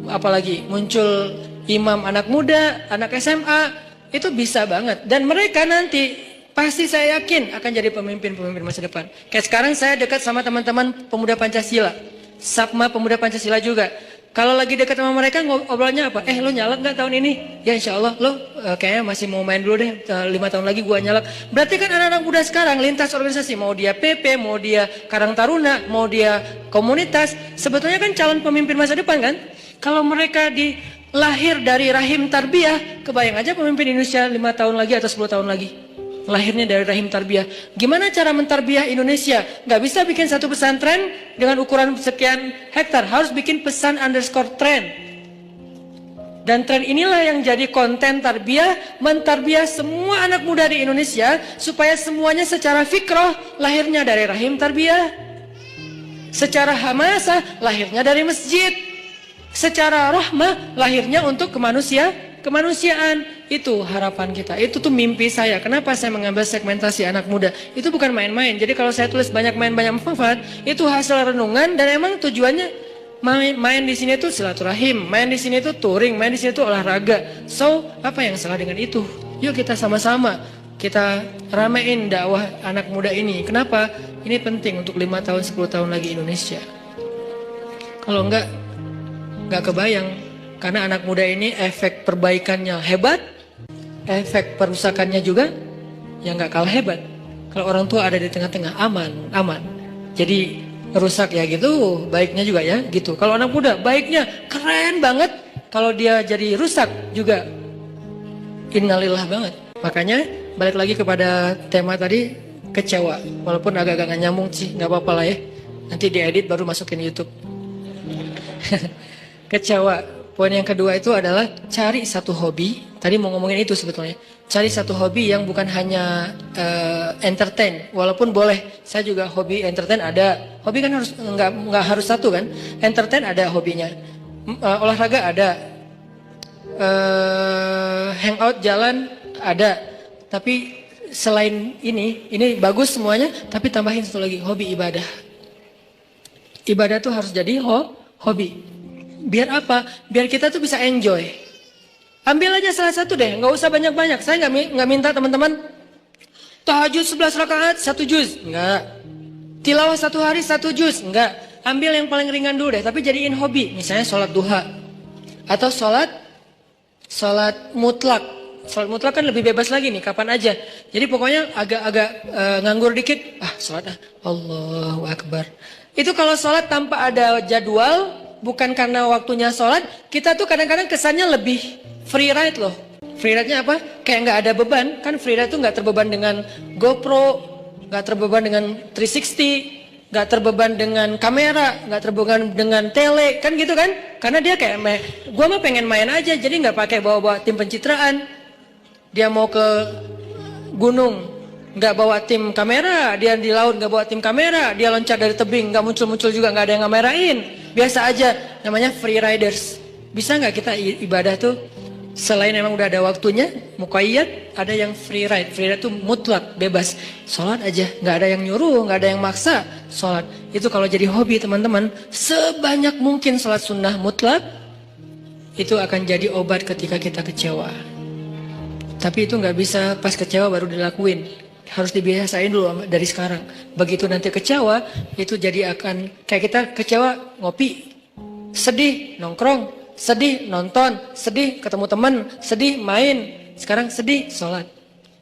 Apalagi muncul imam anak muda, anak SMA, itu bisa banget. Dan mereka nanti pasti saya yakin akan jadi pemimpin-pemimpin masa depan. Kayak sekarang saya dekat sama teman-teman pemuda Pancasila, Sapma Pemuda Pancasila juga. Kalau lagi dekat sama mereka ngobrolnya apa? Lo nyalak nggak tahun ini? Ya insya Allah lo kayaknya masih mau main dulu deh, 5 tahun lagi gua nyalak. Berarti kan anak-anak muda sekarang lintas organisasi, mau dia PP, mau dia Karang Taruna, mau dia komunitas, sebetulnya kan calon pemimpin masa depan kan? Kalau mereka lahir dari rahim tarbiyah, kebayang aja pemimpin Indonesia 5 tahun lagi atau 10 tahun lagi. Lahirnya dari rahim tarbiyah. Gimana cara mentarbiyah Indonesia? Nggak bisa bikin satu pesantren dengan ukuran sekian hektar. Harus bikin pesan_tren. Dan tren inilah yang jadi konten tarbiyah, mentarbiyah semua anak muda di Indonesia supaya semuanya secara fikroh lahirnya dari rahim tarbiyah. Secara hamasah lahirnya dari masjid. Secara rahmah lahirnya untuk kemanusiaan. Itu harapan kita, itu tuh mimpi saya. Kenapa saya mengambil segmentasi anak muda? Itu bukan main-main. Jadi kalau saya tulis banyak main banyak manfaat, itu hasil renungan dan emang tujuannya Main di sini tuh silaturahim, main di sini tuh touring, main di sini tuh olahraga. So, apa yang salah dengan itu? Yuk kita sama-sama kita ramein dakwah anak muda ini. Kenapa? Ini penting untuk 5 tahun, 10 tahun lagi Indonesia. Kalau enggak kebayang. Karena anak muda ini efek perbaikannya hebat, efek perusakannya juga yang enggak kalah hebat. Kalau orang tua ada di tengah-tengah, aman. Jadi rusak ya gitu, baiknya juga ya gitu. Kalau anak muda baiknya keren banget, kalau dia jadi rusak juga innalillah banget. Makanya balik lagi kepada tema tadi, kecewa. Walaupun agak-agak gak nyambung sih, gak apa-apa lah ya. Nanti diedit baru masukin YouTube. Kecewa. Poin yang kedua itu adalah cari satu hobi. Tadi mau ngomongin itu sebetulnya. Cari satu hobi yang bukan hanya entertain. Walaupun boleh, saya juga hobi entertain ada. Hobi kan harus nggak harus satu kan. Entertain ada hobinya. Olahraga ada. Hangout jalan ada. Tapi selain ini bagus semuanya. Tapi tambahin satu lagi, hobi ibadah. Ibadah tuh harus jadi hobi. Biar apa? Biar kita tuh bisa enjoy. Ambil aja salah satu deh, nggak usah banyak-banyak. Saya nggak minta teman-teman tahajud 11 rakaat 1 juz, nggak. Tilawah 1 hari 1 juz, nggak. Ambil yang paling ringan dulu deh, tapi jadiin hobi. Misalnya sholat duha atau sholat mutlak. Sholat mutlak kan lebih bebas lagi nih, kapan aja. Jadi pokoknya agak-agak nganggur dikit, sholat Allahu Akbar. Itu kalau sholat tanpa ada jadwal, bukan karena waktunya sholat, kita tuh kadang-kadang kesannya lebih free ride loh. Free ride-nya apa? Kayak nggak ada beban. Kan free ride tuh nggak terbeban dengan GoPro, nggak terbeban dengan 360, nggak terbeban dengan kamera, nggak terbeban dengan tele, kan gitu kan? Karena dia kayak, gua mah pengen main aja, jadi nggak pakai bawa-bawa tim pencitraan. Dia mau ke gunung, nggak bawa tim kamera. Dia di laut nggak bawa tim kamera. Dia loncat dari tebing, nggak muncul-muncul juga, nggak ada yang ngamerain. Biasa aja, namanya free riders. Bisa nggak kita ibadah tuh selain emang udah ada waktunya, muqayyad, ada yang free ride. Free ride tuh mutlak, bebas. Sholat aja, nggak ada yang nyuruh, nggak ada yang maksa. Sholat itu kalau jadi hobi teman-teman, sebanyak mungkin sholat sunnah mutlak, itu akan jadi obat ketika kita kecewa. Tapi itu nggak bisa pas kecewa baru dilakuin. Harus dibiasain dulu dari sekarang. Begitu nanti kecewa, itu jadi akan kayak kita kecewa ngopi, sedih nongkrong, sedih nonton, sedih ketemu teman, sedih main. Sekarang sedih sholat.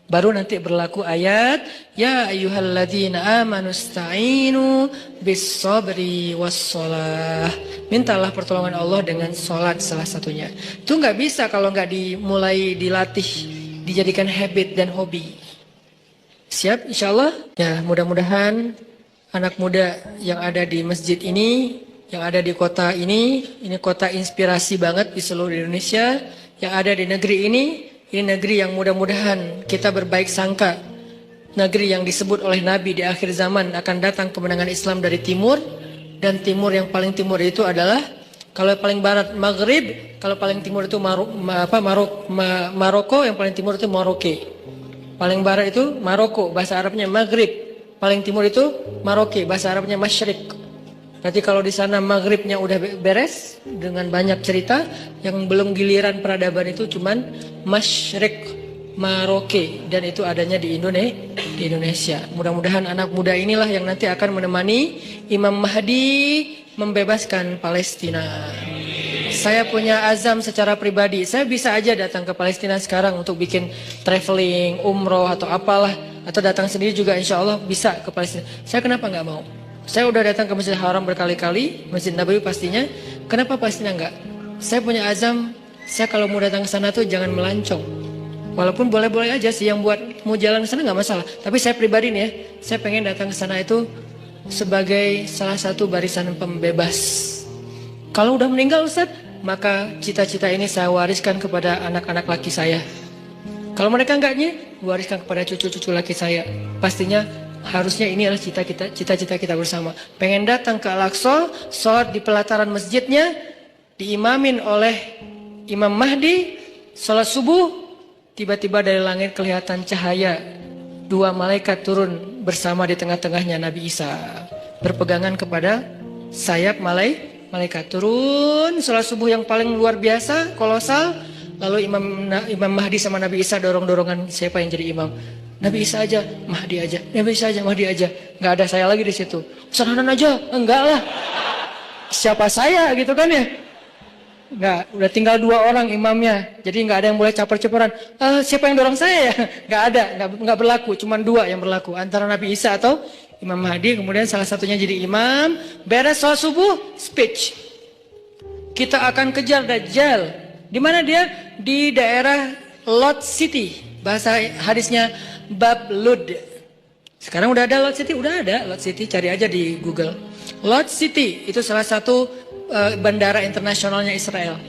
Baru nanti berlaku ayat, ya ayyuhalladzina amanu sta'inu bis sabri was sholah. Mintalah pertolongan Allah dengan sholat salah satunya. Itu nggak bisa kalau nggak dimulai dilatih, dijadikan habit dan hobi. Siap insya Allah? Ya mudah-mudahan anak muda yang ada di masjid ini, yang ada di kota ini kota inspirasi banget di seluruh Indonesia. Yang ada di negeri ini negeri yang mudah-mudahan kita berbaik sangka. Negeri yang disebut oleh Nabi di akhir zaman akan datang kemenangan Islam dari timur. Dan timur yang paling timur itu adalah, kalau paling barat Maghrib, kalau paling timur itu Maroko, yang paling timur itu Maroke. Paling barat itu Maroko, bahasa Arabnya Maghrib. Paling timur itu Maroke, bahasa Arabnya Masyrik. Berarti kalau di sana Maghribnya udah beres dengan banyak cerita, yang belum giliran peradaban itu cuman Masyrik, Maroke, dan itu adanya di Indonesia. Mudah-mudahan anak muda inilah yang nanti akan menemani Imam Mahdi membebaskan Palestina. Saya punya azam secara pribadi, saya bisa aja datang ke Palestina sekarang untuk bikin traveling, umroh atau apalah, atau datang sendiri juga insya Allah bisa ke Palestina. Saya kenapa nggak mau? Saya udah datang ke Masjidil Haram berkali-kali, Masjid Nabawi pastinya. Kenapa Palestina enggak? Saya punya azam, saya kalau mau datang ke sana tuh jangan melancong. Walaupun boleh-boleh aja sih yang buat mau jalan ke sana nggak masalah. Tapi saya pribadi nih ya, saya pengen datang ke sana itu sebagai salah satu barisan pembebas. Kalau udah meninggal Ustaz, maka cita-cita ini saya wariskan kepada anak-anak laki saya. Kalau mereka enggaknya, wariskan kepada cucu-cucu laki saya. Pastinya harusnya ini adalah cita-cita kita bersama. Pengen datang ke Al-Aqsa, sholat di pelataran masjidnya, diimamin oleh Imam Mahdi, sholat subuh, tiba-tiba dari langit kelihatan cahaya. 2 malaikat turun bersama di tengah-tengahnya Nabi Isa, berpegangan kepada sayap Malaikat turun, sholat subuh yang paling luar biasa, kolosal. Lalu Imam Mahdi sama Nabi Isa dorong-dorongan siapa yang jadi imam. Nabi Isa aja, Mahdi aja, Nabi Isa aja, Mahdi aja. Nggak ada saya lagi di situ. Ustaz Hanan aja, enggak lah. Siapa saya gitu kan ya? Nggak, udah tinggal 2 orang imamnya. Jadi nggak ada yang boleh caper-caperan. Siapa yang dorong saya ya? Nggak ada, nggak berlaku. Cuma 2 yang berlaku. Antara Nabi Isa atau Imam Mahdi. Kemudian salah satunya jadi imam. Beres sholat subuh, speech. Kita akan kejar Dajjal. Di mana dia? Di daerah Lot City. Bahasa hadisnya Bab Lud. Sekarang udah ada Lot City? Udah ada Lot City, cari aja di Google. Lot City itu salah satu bandara internasionalnya Israel.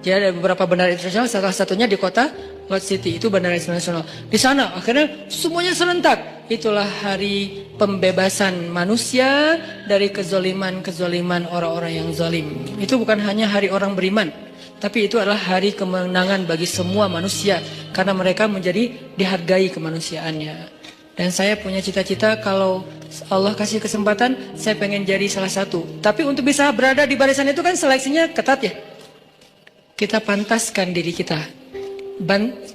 Jadi ada beberapa bandara internasional, salah satunya di kota Lot City, itu bandara internasional. Di sana akhirnya semuanya serentak. Itulah hari pembebasan manusia dari kezoliman orang-orang yang zalim. Itu bukan hanya hari orang beriman, tapi itu adalah hari kemenangan bagi semua manusia karena mereka menjadi dihargai kemanusiaannya. Dan saya punya cita-cita kalau Allah kasih kesempatan, saya pengen jadi salah satu. Tapi untuk bisa berada di barisan itu kan seleksinya ketat ya. Kita pantaskan diri kita.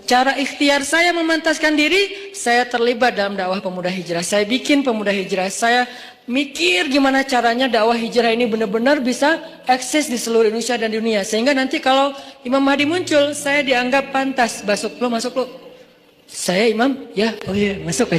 Cara ikhtiar saya memantaskan diri, saya terlibat dalam dakwah pemuda hijrah. Saya bikin pemuda hijrah. Saya mikir gimana caranya dakwah hijrah ini benar-benar bisa eksis di seluruh Indonesia dan dunia. Sehingga nanti kalau Imam Mahdi muncul, saya dianggap pantas. Masuk lo. Saya imam, ya, oh iya, masuk kan.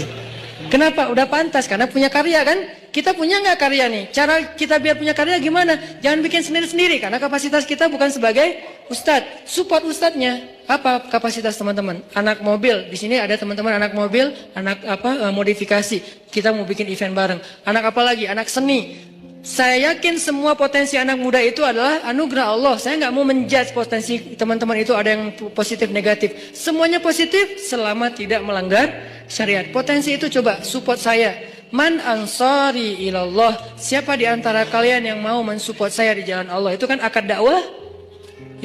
Kenapa? Udah pantas, karena punya karya kan. Kita punya nggak karya nih? Cara kita biar punya karya gimana? Jangan bikin sendiri-sendiri, karena kapasitas kita bukan sebagai ustadz. Support ustadznya. Apa kapasitas teman-teman? Anak mobil, di sini ada teman-teman anak mobil, anak modifikasi. Kita mau bikin event bareng. Anak apa lagi? Anak seni. Saya yakin semua potensi anak muda itu adalah anugerah Allah. Saya nggak mau menjudge potensi teman-teman itu ada yang positif negatif. Semuanya positif selama tidak melanggar syariat. Potensi itu coba support saya. Man ansari ilallah. Siapa di antara kalian yang mau mensupport saya di jalan Allah? Itu kan akad dakwah.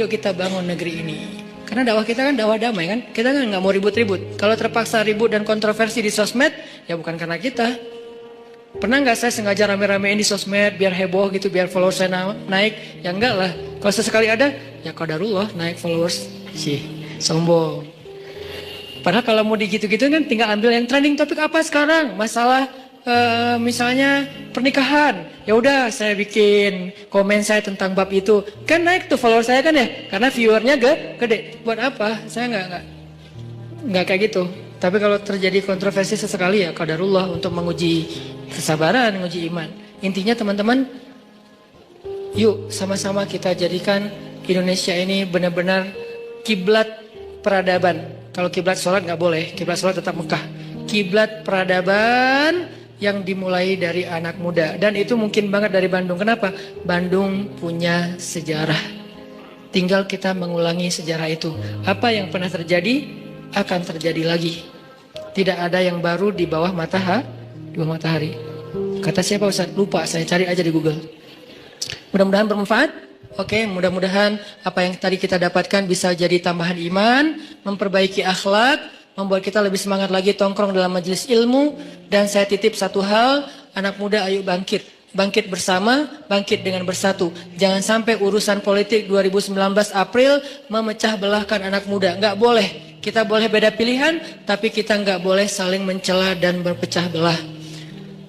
Yuk kita bangun negeri ini. Karena dakwah kita kan dakwah damai kan. Kita kan nggak mau ribut-ribut. Kalau terpaksa ribut dan kontroversi di sosmed, ya bukan karena kita. Pernah nggak saya sengaja rame-ramein di sosmed biar heboh gitu, biar followers saya naik? Ya enggak lah. Kalau sesekali ada, ya qadarullah naik followers. Sombong. Padahal kalau mau digitu-gitu kan tinggal ambil yang trending topik apa sekarang. Masalah misalnya pernikahan. Ya udah saya bikin komen saya tentang bab itu. Kan naik tuh followers saya kan ya. Karena viewernya gede. Buat apa? Saya nggak kayak gitu. Tapi kalau terjadi kontroversi sesekali ya qadarullah untuk menguji kesabaran, menguji iman. Intinya teman-teman, yuk sama-sama kita jadikan Indonesia ini benar-benar kiblat peradaban. Kalau kiblat sholat nggak boleh, kiblat sholat tetap Mekah. Kiblat peradaban yang dimulai dari anak muda. Dan itu mungkin banget dari Bandung. Kenapa? Bandung punya sejarah. Tinggal kita mengulangi sejarah itu. Apa yang pernah terjadi akan terjadi lagi. Tidak ada yang baru di bawah matahari. Kata siapa Ustaz? Lupa, saya cari aja di Google. Mudah-mudahan bermanfaat. Oke, mudah-mudahan apa yang tadi kita dapatkan bisa jadi tambahan iman, memperbaiki akhlak, membuat kita lebih semangat lagi tongkrong dalam majelis ilmu. Dan saya titip satu hal, anak muda ayo bangkit. Bangkit bersama, bangkit dengan bersatu. Jangan sampai urusan politik 2019 April memecah belahkan anak muda. Nggak boleh. Kita boleh beda pilihan, tapi kita nggak boleh saling mencela dan berpecah belah.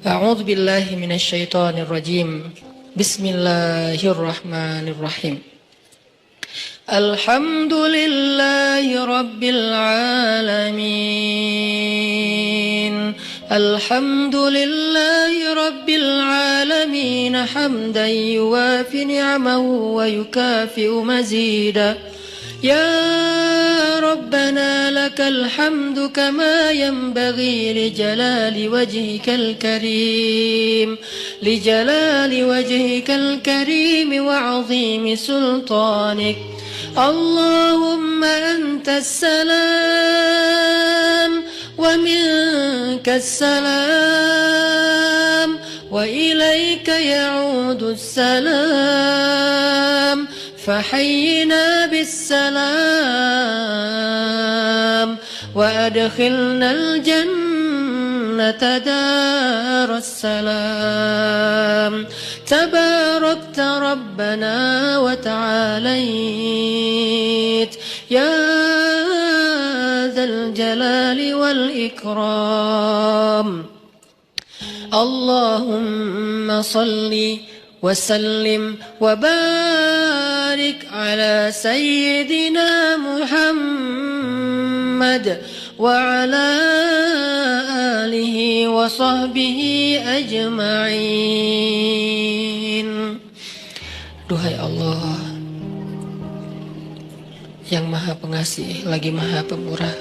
A'udzu billahi minasyaitonir rajim. Bismillahirrahmanirrahim. Alhamdulillahi rabbil alamin. Alhamdulillahi rabbil alamin hamdan yuwafi ni'amahu wa yukafi'u mazida. يا ربنا لك الحمد كما ينبغي لجلال وجهك الكريم وعظيم سلطانك اللهم أنت السلام ومنك السلام وإليك يعود السلام فحينا بالسلام وأدخلنا الجنة دار السلام تباركت ربنا وتعاليت يا ذا الجلال والإكرام اللهم صل وسلم وبارك على سيدنا محمد وعلى آله وصحبه أجمعين. Duhai Allah yang maha pengasih lagi maha pemurah,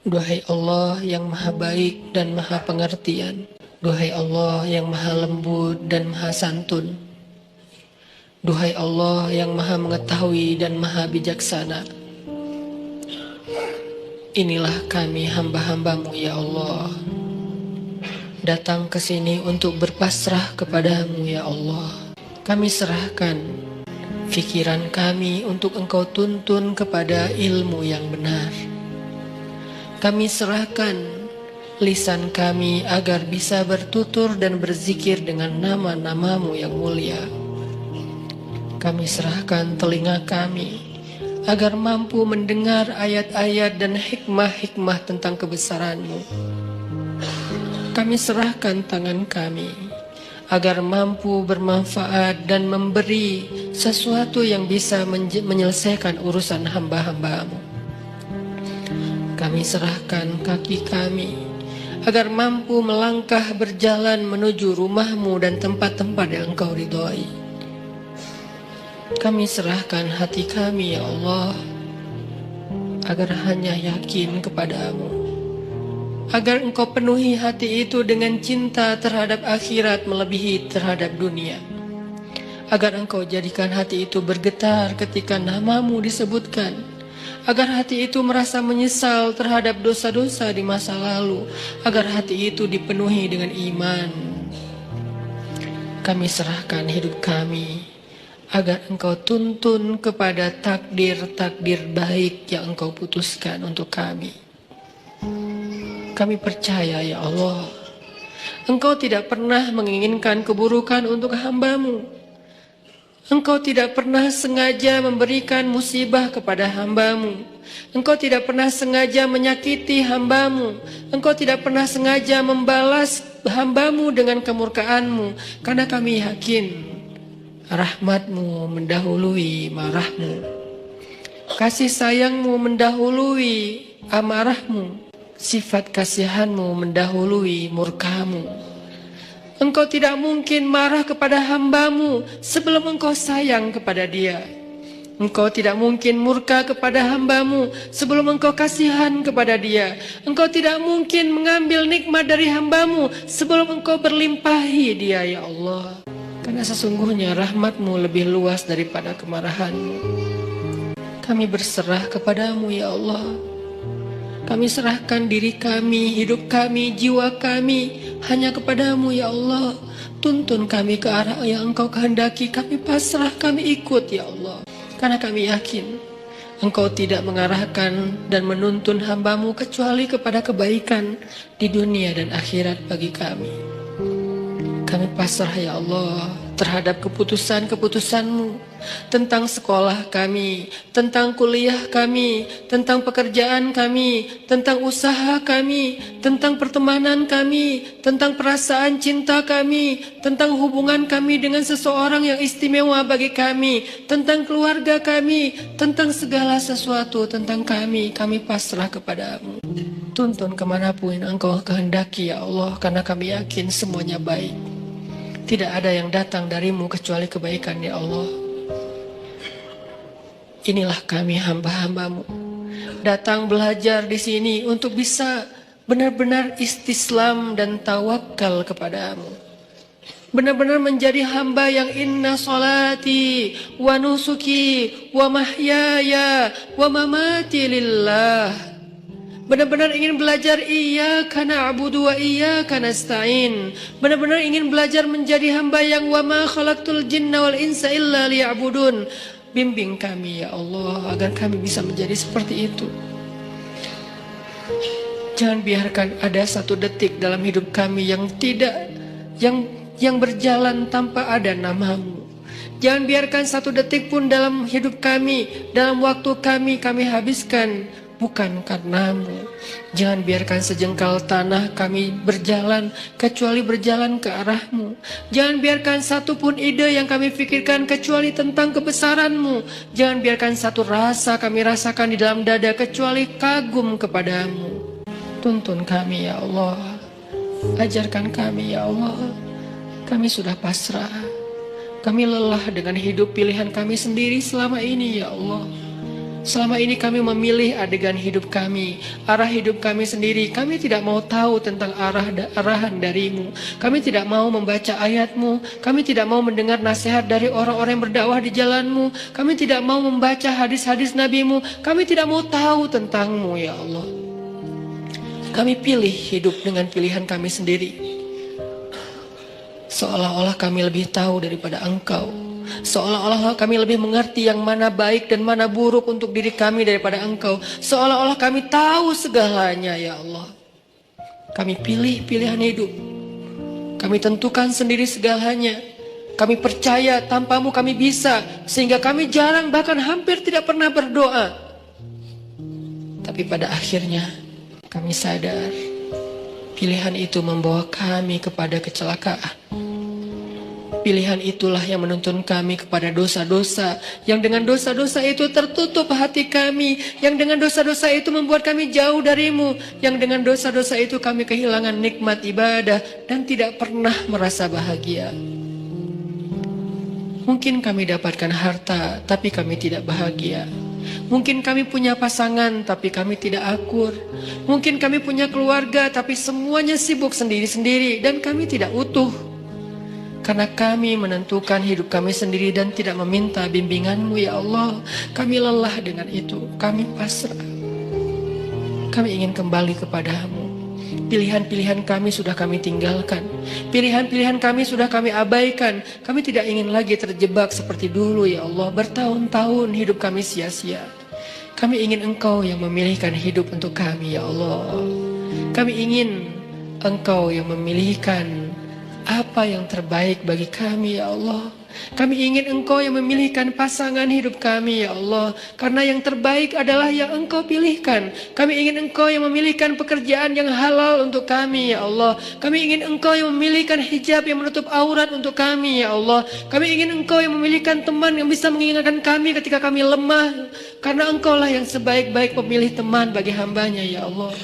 duhai Allah yang maha baik dan maha pengertian, duhai Allah yang maha lembut dan maha santun, duhai Allah yang maha mengetahui dan maha bijaksana. Inilah kami hamba-hambamu ya Allah, datang ke sini untuk berpasrah kepadamu ya Allah. Kami serahkan pikiran kami untuk Engkau tuntun kepada ilmu yang benar. Kami serahkan lisan kami agar bisa bertutur dan berzikir dengan nama-namamu yang mulia. Kami serahkan telinga kami agar mampu mendengar ayat-ayat dan hikmah-hikmah tentang kebesaran-Mu. Kami serahkan tangan kami agar mampu bermanfaat dan memberi sesuatu yang bisa menyelesaikan urusan hamba-hamba-Mu. Kami serahkan kaki kami agar mampu melangkah berjalan menuju rumah-Mu dan tempat-tempat yang Engkau ridhoi. Kami serahkan hati kami ya Allah agar hanya yakin kepadamu, agar Engkau penuhi hati itu dengan cinta terhadap akhirat melebihi terhadap dunia, agar Engkau jadikan hati itu bergetar ketika namamu disebutkan, agar hati itu merasa menyesal terhadap dosa-dosa di masa lalu, agar hati itu dipenuhi dengan iman. Kami serahkan hidup kami agar Engkau tuntun kepada takdir-takdir baik yang Engkau putuskan untuk kami. Kami percaya ya Allah, Engkau tidak pernah menginginkan keburukan untuk hamba-Mu. Engkau tidak pernah sengaja memberikan musibah kepada hamba-Mu. Engkau tidak pernah sengaja menyakiti hamba-Mu. Engkau tidak pernah sengaja membalas hamba-Mu dengan kemurkaan-Mu. Karena kami yakin rahmat-Mu mendahului marah-Mu, kasih sayang-Mu mendahului amarah-Mu, sifat kasihan-Mu mendahului murka-Mu. Engkau tidak mungkin marah kepada hamba-Mu sebelum Engkau sayang kepada dia. Engkau tidak mungkin murka kepada hamba-Mu sebelum Engkau kasihan kepada dia. Engkau tidak mungkin mengambil nikmat dari hamba-Mu sebelum Engkau berlimpahi dia ya Allah. Karena sesungguhnya rahmat-Mu lebih luas daripada kemarahan-Mu. Kami berserah kepadamu ya Allah. Kami serahkan diri kami, hidup kami, jiwa kami hanya kepadamu ya Allah. Tuntun kami ke arah yang Engkau kehendaki. Kami pasrah, kami ikut ya Allah. Karena kami yakin Engkau tidak mengarahkan dan menuntun hamba-Mu kecuali kepada kebaikan di dunia dan akhirat bagi kami. Kami pasrah ya Allah terhadap keputusan-keputusan-Mu tentang sekolah kami, tentang kuliah kami, tentang pekerjaan kami, tentang usaha kami, tentang pertemanan kami, tentang perasaan cinta kami, tentang hubungan kami dengan seseorang yang istimewa bagi kami, tentang keluarga kami, tentang segala sesuatu tentang kami pasrah kepadamu. Tuntun kemanapun Engkau kehendaki ya Allah, karena kami yakin semuanya baik. Tidak ada yang datang darimu kecuali kebaikan ya Allah. Inilah kami hamba-hamba-Mu, datang belajar di sini untuk bisa benar-benar istislam dan tawakal kepadamu. Benar-benar menjadi hamba yang inna salati wa nusuki wa mahyaya wa mamati lillah. Benar-benar ingin belajar iyyaka na'budu wa iyyaka nasta'in. Benar-benar ingin belajar menjadi hamba yang wa ma khalaqtul jinna wal insa illa liya'budun. Bimbing kami ya Allah agar kami bisa menjadi seperti itu. Jangan biarkan ada satu detik dalam hidup kami yang yang berjalan tanpa ada namamu. Jangan biarkan satu detik pun dalam hidup kami, dalam waktu kami habiskan bukan karenamu. Jangan biarkan sejengkal tanah kami berjalan kecuali berjalan ke arahmu. Jangan biarkan satu pun ide yang kami pikirkan kecuali tentang kebesaranmu. Jangan biarkan satu rasa kami rasakan di dalam dada kecuali kagum kepadamu. Tuntun kami ya Allah, ajarkan kami ya Allah. Kami sudah pasrah, kami lelah dengan hidup pilihan kami sendiri selama ini ya Allah. Selama ini kami memilih adegan hidup kami, arah hidup kami sendiri. Kami tidak mau tahu tentang arahan darimu. Kami tidak mau membaca ayatmu. Kami tidak mau mendengar nasihat dari orang-orang yang berdakwah di jalanmu. Kami tidak mau membaca hadis-hadis nabimu. Kami tidak mau tahu tentangmu ya Allah. Kami pilih hidup dengan pilihan kami sendiri, seolah-olah kami lebih tahu daripada Engkau. Seolah-olah kami lebih mengerti yang mana baik dan mana buruk untuk diri kami daripada Engkau. Seolah-olah kami tahu segalanya ya Allah. Kami pilih pilihan hidup. Kami tentukan sendiri segalanya. Kami percaya tanpamu kami bisa, sehingga kami jarang bahkan hampir tidak pernah berdoa. Tapi pada akhirnya kami sadar pilihan itu membawa kami kepada kecelakaan. Pilihan itulah yang menuntun kami kepada dosa-dosa, yang dengan dosa-dosa itu tertutup hati kami, yang dengan dosa-dosa itu membuat kami jauh darimu, yang dengan dosa-dosa itu kami kehilangan nikmat ibadah dan tidak pernah merasa bahagia. Mungkin kami dapatkan harta, tapi kami tidak bahagia. Mungkin kami punya pasangan, tapi kami tidak akur. Mungkin kami punya keluarga, tapi semuanya sibuk sendiri-sendiri dan kami tidak utuh. Karena kami menentukan hidup kami sendiri dan tidak meminta bimbinganmu ya Allah. Kami lelah dengan itu, kami pasrah. Kami ingin kembali kepadamu. Pilihan-pilihan kami sudah kami tinggalkan. Pilihan-pilihan kami sudah kami abaikan. Kami tidak ingin lagi terjebak seperti dulu ya Allah. Bertahun-tahun hidup kami sia-sia. Kami ingin Engkau yang memilihkan hidup untuk kami ya Allah. Kami ingin Engkau yang memilihkan apa yang terbaik bagi kami ya Allah. Kami ingin Engkau yang memilihkan pasangan hidup kami ya Allah. Karena yang terbaik adalah yang Engkau pilihkan. Kami ingin Engkau yang memilihkan pekerjaan yang halal untuk kami ya Allah. Kami ingin Engkau yang memilihkan hijab yang menutup aurat untuk kami ya Allah. Kami ingin Engkau yang memilihkan teman yang bisa mengingatkan kami ketika kami lemah. Karena Engkaulah yang sebaik-baik pemilih teman bagi hambanya ya Allah.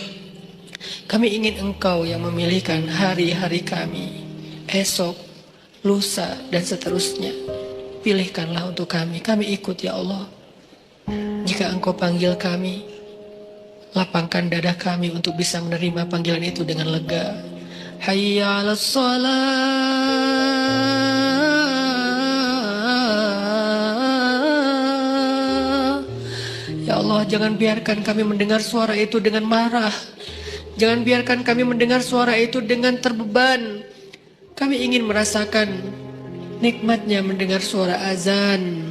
Kami ingin Engkau yang memilihkan hari-hari kami, esok, lusa, dan seterusnya. Pilihkanlah untuk kami. Kami ikut ya Allah. Jika Engkau panggil kami, lapangkan dada kami untuk bisa menerima panggilan itu dengan lega. Hayya 'alas shalah. Ya Allah, jangan biarkan kami mendengar suara itu dengan marah. Jangan biarkan kami mendengar suara itu dengan terbeban. Kami ingin merasakan nikmatnya mendengar suara azan.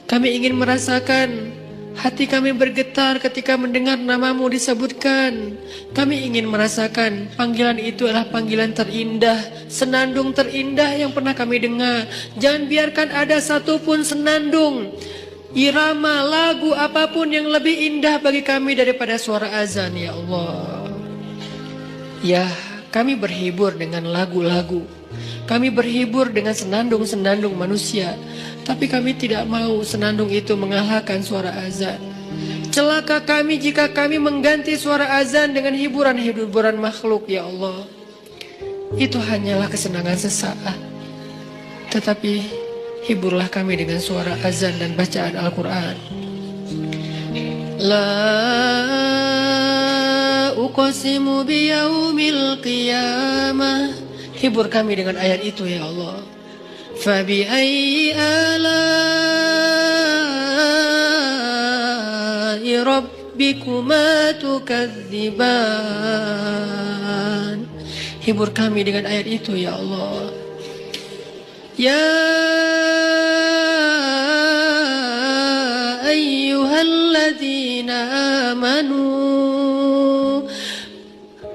Kami ingin merasakan hati kami bergetar ketika mendengar namamu disebutkan. Kami ingin merasakan panggilan itu adalah panggilan terindah, senandung terindah yang pernah kami dengar. Jangan biarkan ada satupun senandung, irama, lagu apapun yang lebih indah bagi kami daripada suara azan ya Allah. Ya, kami berhibur dengan lagu-lagu. Kami berhibur dengan senandung-senandung manusia. Tapi kami tidak mau senandung itu mengalahkan suara azan. Celaka kami jika kami mengganti suara azan dengan hiburan-hiburan makhluk ya Allah. Itu hanyalah kesenangan sesaat. Tetapi hiburlah kami dengan suara azan dan bacaan Al-Quran. La uqsimu biyaumil qiyamah. Hibur kami dengan ayat itu ya Allah. Fabi ayyi ala'i rabbikuma tukadziban. Hibur kami dengan ayat itu ya Allah. Ya ayyuhalladzina amanu,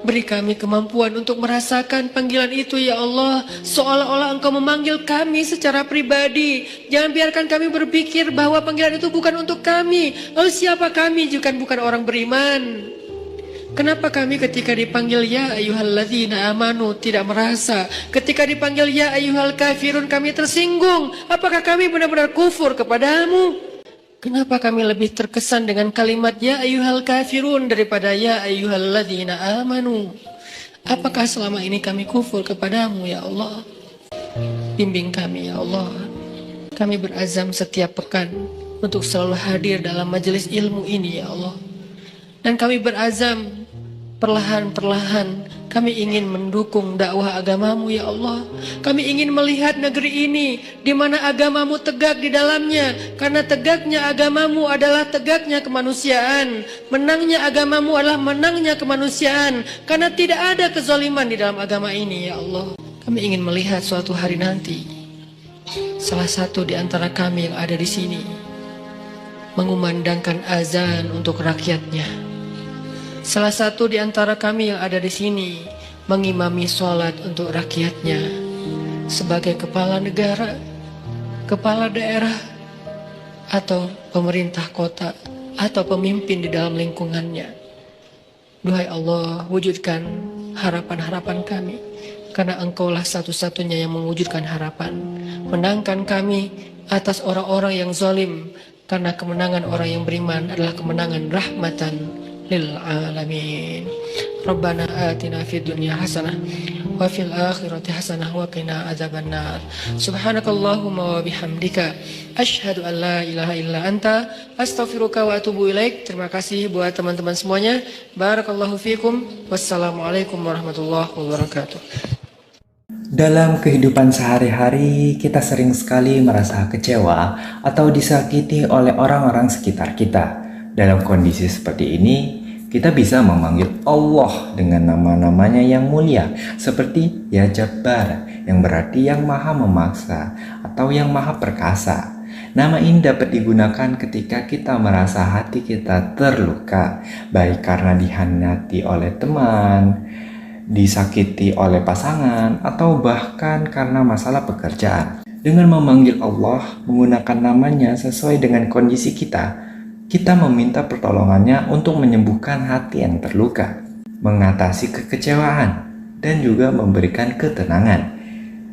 berikan kami kemampuan untuk merasakan panggilan itu ya Allah, seolah-olah Engkau memanggil kami secara pribadi. Jangan biarkan kami berpikir bahwa panggilan itu bukan untuk kami. Lalu siapa kami jika bukan orang beriman? Kenapa kami ketika dipanggil ya ayyuhalladzina amanu tidak merasa? Ketika dipanggil ya ayyuhal kafirun kami tersinggung. Apakah kami benar-benar kufur kepadamu? Kenapa kami lebih terkesan dengan kalimat ya ayyuhal kafirun daripada ya ayyuhalladzina amanu? Apakah selama ini kami kufur kepadamu ya Allah? Bimbing kami ya Allah. Kami berazam setiap pekan untuk selalu hadir dalam majelis ilmu ini ya Allah. Dan kami berazam perlahan-perlahan kami ingin mendukung dakwah agamamu ya Allah. Kami ingin melihat negeri ini di mana agamamu tegak di dalamnya. Karena tegaknya agamamu adalah tegaknya kemanusiaan. Menangnya agamamu adalah menangnya kemanusiaan. Karena tidak ada kezaliman di dalam agama ini ya Allah. Kami ingin melihat suatu hari nanti salah satu di antara kami yang ada di sini mengumandangkan azan untuk rakyatnya. Salah satu di antara kami yang ada di sini mengimami sholat untuk rakyatnya sebagai kepala negara, kepala daerah, atau pemerintah kota, atau pemimpin di dalam lingkungannya. Duhai Allah, wujudkan harapan-harapan kami, karena Engkaulah satu-satunya yang mewujudkan harapan. Menangkan kami atas orang-orang yang zalim, karena kemenangan orang yang beriman adalah kemenangan rahmatan lil alamin. Rabbana atina fid dunya hasanah wa fil akhirati hasanah wa qina adzabannar. Subhanakallahumma wa bihamdika asyhadu an la ilaha illa anta astaghfiruka wa atubu ilaik. Terima kasih buat teman-teman semuanya. Barakallahu fikum. Wassalamualaikum warahmatullahi wabarakatuh. Dalam kehidupan sehari-hari, kita sering sekali merasa kecewa atau disakiti oleh orang-orang sekitar kita. Dalam kondisi seperti ini, kita bisa memanggil Allah dengan nama-namanya yang mulia, seperti Ya Jabbar, yang berarti yang maha memaksa atau yang maha perkasa. Nama ini dapat digunakan ketika kita merasa hati kita terluka, baik karena dihianati oleh teman, disakiti oleh pasangan, atau bahkan karena masalah pekerjaan. Dengan memanggil Allah menggunakan namanya sesuai dengan kondisi kita meminta pertolongannya untuk menyembuhkan hati yang terluka, mengatasi kekecewaan, dan juga memberikan ketenangan.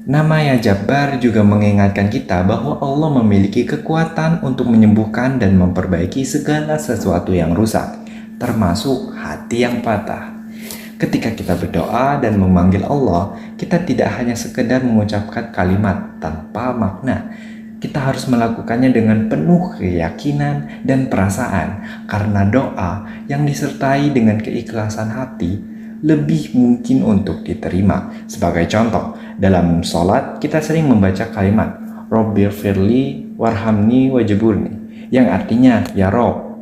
Nama Ya Jabbar juga mengingatkan kita bahwa Allah memiliki kekuatan untuk menyembuhkan dan memperbaiki segala sesuatu yang rusak, termasuk hati yang patah. Ketika kita berdoa dan memanggil Allah, kita tidak hanya sekedar mengucapkan kalimat tanpa makna. Kita harus melakukannya dengan penuh keyakinan dan perasaan, karena doa yang disertai dengan keikhlasan hati lebih mungkin untuk diterima. Sebagai contoh, dalam sholat kita sering membaca kalimat Rabbighfirli warhamni wajburni, yang artinya, Ya Rob,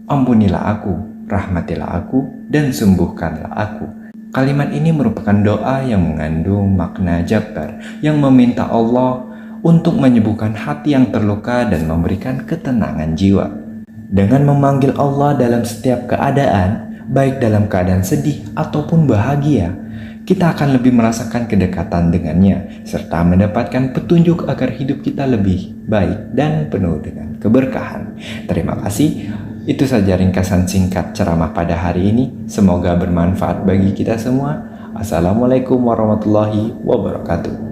ampunilah aku, rahmatilah aku, dan sembuhkanlah aku. Kalimat ini merupakan doa yang mengandung makna Jabbar, yang meminta Allah untuk menyembuhkan hati yang terluka dan memberikan ketenangan jiwa. Dengan memanggil Allah dalam setiap keadaan, baik dalam keadaan sedih ataupun bahagia, kita akan lebih merasakan kedekatan dengannya, serta mendapatkan petunjuk agar hidup kita lebih baik dan penuh dengan keberkahan. Terima kasih. Itu saja ringkasan singkat ceramah pada hari ini. Semoga bermanfaat bagi kita semua. Assalamualaikum warahmatullahi wabarakatuh.